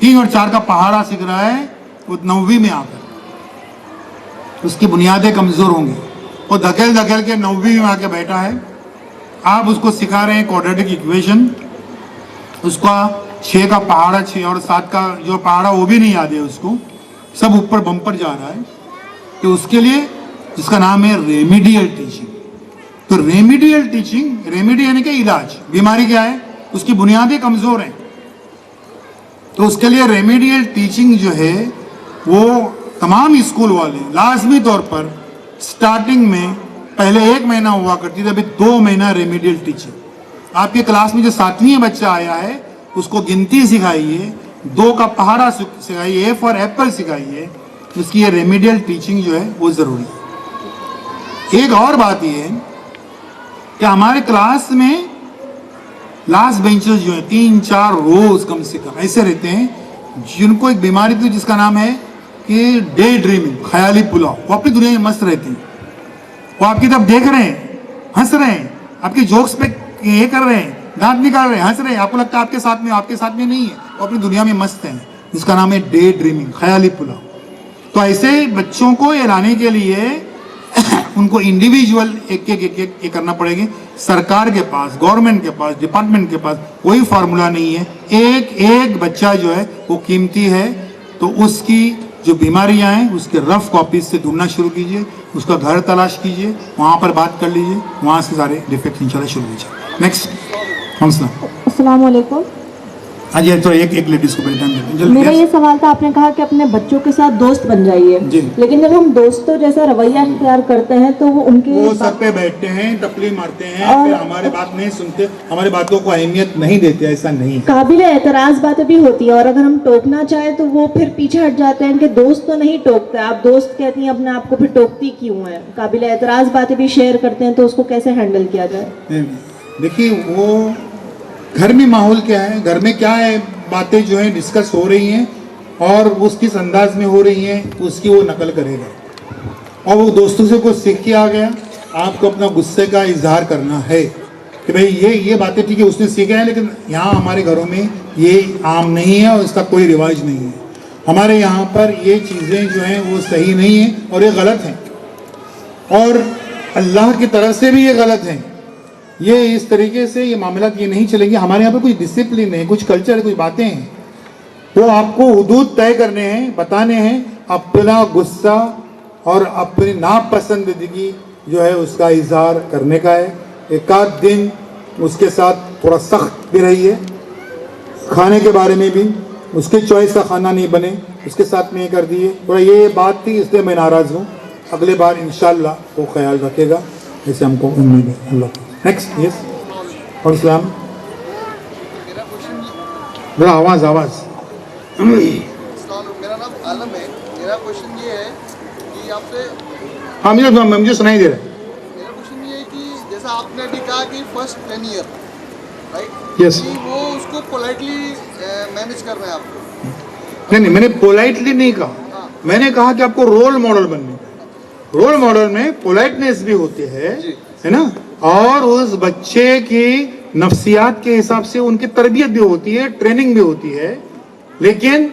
3 اور 4 کا پہاڑا سیکھ رہا ہے, وہ 9ویں میں آ کر. اس کی بنیادیں کمزور ہوں گی, وہ دھکیل کے 9ویں میں آ کے بیٹھا ہے. آپ اس کو سکھا رہے ہیں کوڈریٹک ایکویشن, اس کا 6 کا پہاڑا, 6 اور 7 کا جو پہاڑا وہ بھی نہیں یاد ہے اس کو, سب اوپر بم پر جا رہا ہے. تو اس کے لیے جس کا نام ہے ریمیڈیل ٹیچنگ. تو ریمیڈیل ٹیچنگ, ریمیڈی یعنی کہ علاج, بیماری کیا ہے, اس کی بنیادیں کمزور ہیں. تو اس کے لیے ریمیڈیل ٹیچنگ جو ہے وہ تمام اسکول والے لازمی طور پر سٹارٹنگ میں پہلے 1 مہینہ ہوا کرتی تھی, ابھی 2 مہینہ ریمیڈیل ٹیچنگ. آپ کی کلاس میں جو 7ویں بچہ آیا ہے اس کو گنتی سکھائیے, 2 کا پہاڑا سکھائیے, A فار ایپل سکھائیے. اس کی یہ ریمیڈیل ٹیچنگ جو ہے وہ ضروری ہے. ایک اور بات یہ ہے کہ ہمارے کلاس میں لاسٹ بینچز جو ہیں 3-4 روز کم سے کم ایسے رہتے ہیں جن کو ایک بیماری تھی جس کا نام ہے کہ ڈے ڈریمنگ, خیالی پلاؤ. وہ اپنی دنیا میں مست رہتی ہیں, وہ آپ کی طرف دیکھ رہے ہیں ہنس رہے ہیں, آپ کے جوکس پہ یہ کر رہے ہیں, دانت نکال رہے ہیں, ہنس رہے ہیں, آپ کو لگتا ہے آپ کے ساتھ میں نہیں ہے, وہ اپنی دنیا میں مست ہیں, جس کا نام ہے ڈے ڈریمنگ, خیالی پلاؤ. تو ایسے بچوں کو یہ لانے کے لیے ان کو انڈیویجول ایک ایک کرنا پڑے گا. سرکار کے پاس, گورنمنٹ کے پاس, ڈپارٹمنٹ کے پاس کوئی فارمولا نہیں ہے. ایک ایک بچہ جو ہے وہ قیمتی ہے. تو اس کی جو بیماریاں ہیں اس کے رف کاپیز سے ڈھونڈنا شروع کیجئے, اس کا گھر تلاش کیجئے, وہاں پر بات کر لیجئے, وہاں سے سارے ڈیفیکٹ انشاءاللہ شروع ہو جائے. نیکسٹ السلام علیکم. ہاں جی, تو ایک لیڈیز کو پہچان دیں. میرا یہ سوال تھا, آپ نے کہا کہ اپنے بچوں کے ساتھ دوست بن جائیے, لیکن جب ہم دوستوں جیسا رویہ اختیار کرتے ہیں تو وہ ان کے وہ سر پہ بیٹھتے ہیں, ٹپلی مارتے ہیں, پھر ہمارے بات نہیں سنتے, ہماری باتوں کو اہمیت نہیں دیتے. ایسا نہیں, قابل اعتراض باتیں بھی ہوتی ہیں, اور اگر ہم ٹوکنا چاہیں تو وہ پھر پیچھے ہٹ جاتے ہیں کہ دوست تو نہیں ٹوکتے, آپ دوست کہتی ہیں اپنے آپ کو, پھر ٹوکتی کیوں ہیں؟ قابل اعتراض باتیں بھی شیئر کرتے ہیں, تو اس کو کیسے ہینڈل کیا جائے؟ دیکھیے وہ گھر میں ماحول کیا ہے, گھر میں کیا ہے, باتیں جو ہیں ڈسکس ہو رہی ہیں اور اس کس انداز میں ہو رہی ہیں اس کی وہ نقل کرے گا. اور وہ دوستوں سے کچھ سیکھ کے آ گیا, آپ کو اپنا غصے کا اظہار کرنا ہے کہ بھئی یہ باتیں ٹھیک ہے اس نے سیکھا ہے, لیکن یہاں ہمارے گھروں میں یہ عام نہیں ہے اور اس کا کوئی رواج نہیں ہے. ہمارے یہاں پر یہ چیزیں جو ہیں وہ صحیح نہیں ہیں اور یہ غلط ہیں, اور اللہ کی طرف سے بھی یہ غلط ہیں. یہ اس طریقے سے یہ معاملات یہ نہیں چلیں گے. ہمارے یہاں پہ کچھ ڈسپلن ہے, کچھ کلچر ہے, کچھ باتیں ہیں, وہ آپ کو حدود طے کرنے ہیں, بتانے ہیں. اپنا غصہ اور اپنی ناپسندیدگی جو ہے اس کا اظہار کرنے کا ہے. ایک آدھ دن اس کے ساتھ تھوڑا سخت بھی رہیے, کھانے کے بارے میں بھی اس کے چوائس کا کھانا نہیں بنے, اس کے ساتھ میں یہ کر دیے, تھوڑا یہ بات تھی اس لیے میں ناراض ہوں, اگلے بار انشاءاللہ وہ خیال رکھے گا, جیسے ہم کو امید ہے. اللہ نیکسٹ. یس, اور اسلام ذرا آواز میرا نام عالم ہے. میرا کوشچن یہ ہے کہ آپ سے, ہاں مجھے سنائی دے رہا ہے. میرا کوشچن یہ ہے کہ جیسا آپ نے ابھی کہا کہ فرسٹ 10 ایئر رائٹ, یس, کہ وہ اس کو پولائٹلی مینیج کر رہے ہیں آپ کو. نہیں میں نے پولائٹلی نہیں کہا, میں نے کہا کہ آپ کو رول ماڈل بننے کا. رول ماڈل میں پولائٹنیس بھی ہوتی ہے نا, اور اس بچے کی نفسیات کے حساب سے ان کی تربیت بھی ہوتی ہے, ٹریننگ بھی ہوتی ہے. لیکن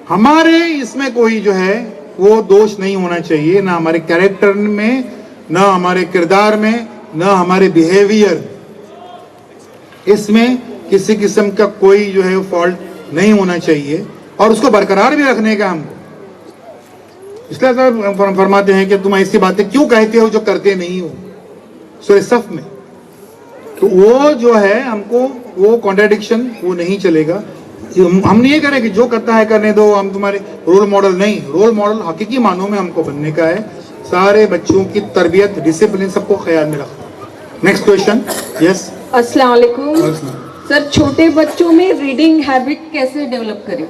ہمارے اس میں کوئی جو ہے وہ دوش نہیں ہونا چاہیے, نہ ہمارے کیریکٹر میں, نہ ہمارے کردار میں, نہ ہمارے بیہیویئر, اس میں کسی قسم کا کوئی جو ہے فالٹ نہیں ہونا چاہیے, اور اس کو برقرار بھی رکھنے کا ہم کو. اس لیے فرماتے ہیں کہ تم ایسی باتیں کیوں کہتے ہو جو کرتے نہیں ہو, سورہ صف میں. تو وہ جو ہے ہم کو وہ کانٹراڈکشن وہ نہیں چلے گا. ہم نہیں یہ کریں کہ جو کرتا ہے کرنے دو, ہم تمہارے رول ماڈل نہیں. رول ماڈل حقیقی معنوں میں ہم کو بننے کا ہے, سارے بچوں کی تربیت, ڈسپلن سب کو خیال میں رکھنا. Next question. یس, السلام علیکم سر. چھوٹے بچوں میں ریڈنگ ہیبٹ کیسے ڈیولپ کریں؟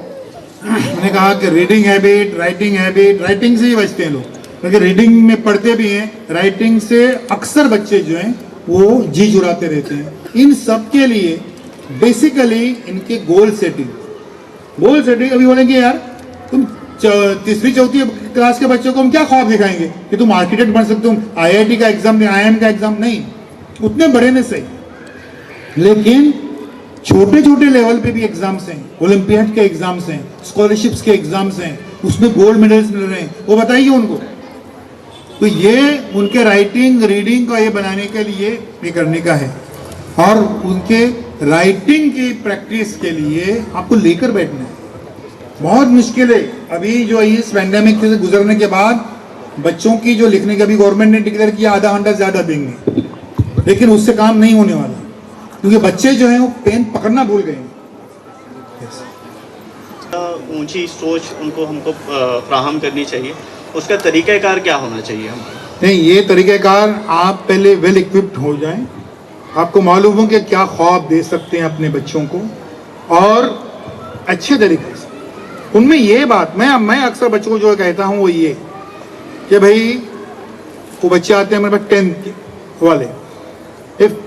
میں نے کہا کہ ریڈنگ ہیبٹ, رائٹنگ سے ہی بچتے ہیں لوگ, کیونکہ ریڈنگ میں پڑھتے بھی ہیں, رائٹنگ سے اکثر بچے جو ہیں وہ جی جراتے رہتے ہیں. ان سب کے لیے بیسیکلی ان کے گول سیٹنگ ابھی بولیں گے یار تم تیسری چوتھی کلاس کے بچوں کو ہم کیا خواب دکھائیں گے کہ تم آرکیٹیکٹ بن سکتے ہو, IIT کا ایگزام دیں, IIM کا ایگزام نہیں, اتنے بڑے میں صحیح. لیکن چھوٹے چھوٹے لیول پہ بھی ایگزامس ہیں, اولمپیاڈ کے ایگزامس ہیں, اسکالرشپس کے ایگزامس ہیں, اس میں گولڈ میڈلز مل رہے ہیں, وہ بتائیے ان کو. تو یہ ان کے رائٹنگ ریڈنگ کا یہ بنانے کے لیے یہ کرنے کا ہے. اور ان کے رائٹنگ کی پریکٹس کے لیے آپ کو لے کر بیٹھنا ہے. بہت مشکل ہے ابھی جو اس پینڈیمک سے گزرنے کے بعد بچوں کی جو لکھنے کی ابھی گورنمنٹ نے ڈکلیئر کیا آدھا گھنٹہ زیادہ دیں گے, لیکن اس سے کام نہیں ہونے والا, کیونکہ بچے جو ہیں وہ پین پکڑنا بھول گئے ہیں. اونچی سوچ ان کو ہم کو فراہم کرنی چاہیے, اس کا طریقہ کار کیا ہونا چاہیے ہمارا؟ نہیں, یہ طریقہ کار آپ پہلے ویل اکوپڈ ہو جائیں, آپ کو معلوم ہو کہ کیا خواب دے سکتے ہیں اپنے بچوں کو, اور اچھے طریقے سے ان میں یہ بات میں اکثر بچوں کو جو کہتا ہوں وہ یہ کہ بھائی وہ بچے آتے ہیں میرے پاس 10th والے,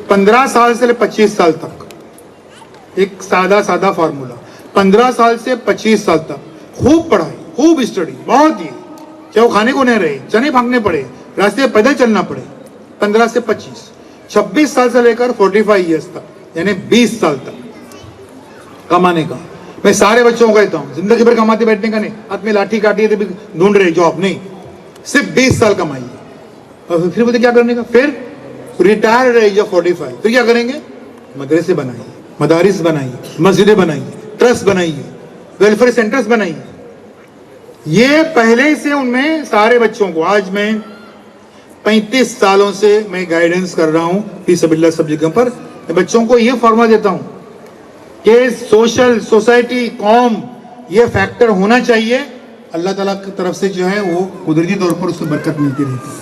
15 سال سے لے 25 سال تک, ایک سادہ فارمولا, 15 سال سے 25 سال تک خوب پڑھائی, خوب اسٹڈی, بہت ہی, چاہے وہ کھانے کو نہیں رہے, چنے پھانکنے پڑے, راستے پیدل چلنا پڑے, 15 سے 25. 26 साल से लेकर 45 ईयर्स तक, यानी 20 साल तक कमाने का। मैं सारे बच्चों को कहता हूँ, जिंदगी भर कमाते बैठने का नहीं, हाथ में लाठी काटी है तो ढूंढ रहे जॉब, नहीं, सिर्फ 20 साल कमाइए। और फिर बोलते क्या करने का, फिर रिटायर एज ऑफ 45, फिर क्या करेंगे, मदरसे बनाइए, मदारिस बनाइए, मस्जिदें बनाइए, ट्रस्ट बनाइए, वेलफेयर सेंटर्स बनाइए। ये पहले से उनमें सारे बच्चों को, आज मैं 35 सालों से मैं गाइडेंस कर रहा हूं फी सबिल्लाह सब जगह पर, बच्चों को ये फॉर्मूला देता हूं कि सोशल, सोसाइटी, कौम, ये फैक्टर होना चाहिए। अल्लाह ताला की तरफ से जो है वो कुदरती तौर पर उसको बरकत मिलती रहती है।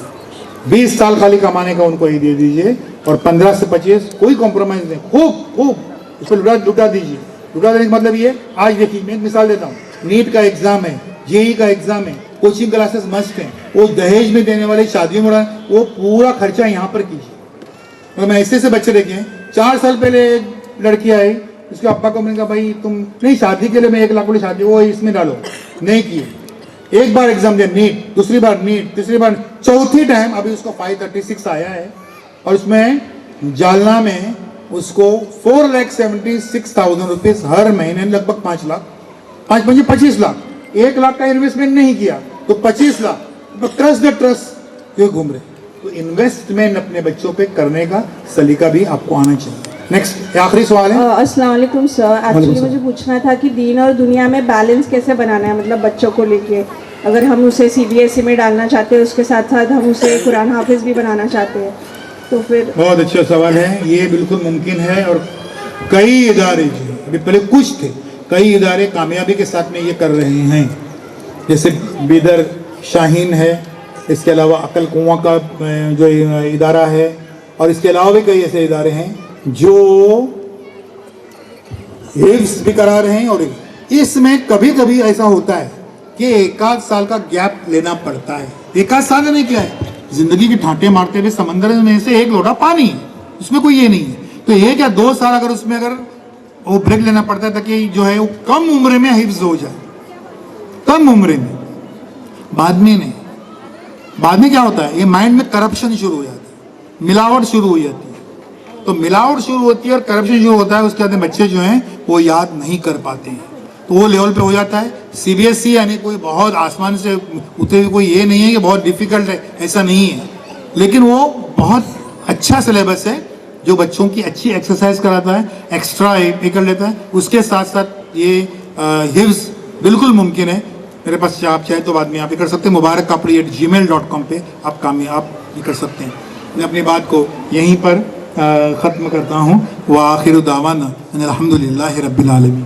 20 साल खाली कमाने का उनको ये दे दीजिए और 15 से 25 कोई कॉम्प्रोमाइज नहीं, खूब उसको लुटा दीजिए। लुटा देने का मतलब ये, आज देखिए मैं एक मिसाल देता हूँ, नीट का एग्जाम है, जेई का एग्जाम है, कोचिंग क्लासेस मस्ट हैं, वो दहेज में देने वाले, शादियों में, वो पूरा खर्चा यहाँ पर कीजिए। तो मैं ऐसे बच्चे देखे हैं, 4 साल पहले एक लड़की आई, उसके अब्बा को मैंने कहा भाई तुम नहीं, शादी के लिए मैं 1 लाख वाली शादी वो इसमें डालो, नहीं किए। एक बार एग्जाम दिया नीट, दूसरी बार नीट, तीसरी बार, चौथी टाइम अभी उसको 536 आया है और उसमें जालना में उसको 4,76,000 रुपीज हर महीने, लगभग 5 लाख, 25 लाख, 1 लाख का इन्वेस्टमेंट नहीं किया तो 25 लाख, ट्रस्ट द ट्रस्ट ये घूम रहे। तो इन्वेस्टमेंट अपने बच्चों पे करने का सलीका भी आपको आना चाहिए। नेक्स्ट, आखिरी सवाल है। अस्सलाम वालेकुम सर, एक्चुअली मुझे पूछना था कि दीन और दुनिया में बैलेंस कैसे बनाना है, मतलब बच्चों को लेके, अगर हम उसे CBSE में डालना चाहते हैं, उसके साथ साथ हम उसे कुरान हाफिज भी बनाना चाहते हैं, तो फिर। बहुत अच्छा सवाल है, ये बिल्कुल मुमकिन है और कई इदारे जो अभी पहले कुछ थे, कई इदारे कामयाबी के साथ में ये कर रहे हैं, जैसे बिदर शाहीन है, इसके अलावा अकल कुआं का जो इदारा है, और इसके अलावा भी कई ऐसे इदारे हैं जो हिफ्ज़ भी करा रहे हैं। और इसमें कभी कभी ऐसा होता है कि 1 साल का गैप लेना पड़ता है। 1 साल नहीं, क्या है, जिंदगी के ठाटे मारते हुए समंदर में से 1 लोटा पानी है, उसमें कोई ये नहीं है, तो 1 या 2 साल अगर उसमें अगर वो ब्रेक लेना पड़ता है ताकि जो है वो कम उम्र में हिफ्ज़ हो जाए, कम उम्र में, बाद में नहीं। बाद में क्या होता है, ये माइंड में करप्शन शुरू हो जाता है, मिलावट शुरू हो जाती है। तो मिलावट शुरू होती है और करप्शन शुरू होता है, उसके बाद बच्चे जो हैं वो याद नहीं कर पाते हैं, तो वो लेवल पे हो जाता है। CBSE यानी कोई बहुत आसमान से उतरे हुए कोई ये नहीं है कि बहुत डिफिकल्ट है, ऐसा नहीं है, लेकिन वो बहुत अच्छा सिलेबस है जो बच्चों की अच्छी एक्सरसाइज कराता है, एक्स्ट्रा ये कर लेता है, उसके साथ साथ ये हिफ्ज़ बिल्कुल मुमकिन है। मेरे पास आप चाहे तो बाद में आप ये कर सकते हैं, mubarakapri@gmail.com पे आप ये कर सकते हैं। मैं अपनी बात को यहीं पर ख़त्म करता हूँ। व आखिर दावाना अनिल हम्दुलिल्लाहि रब्बिल आलमीन।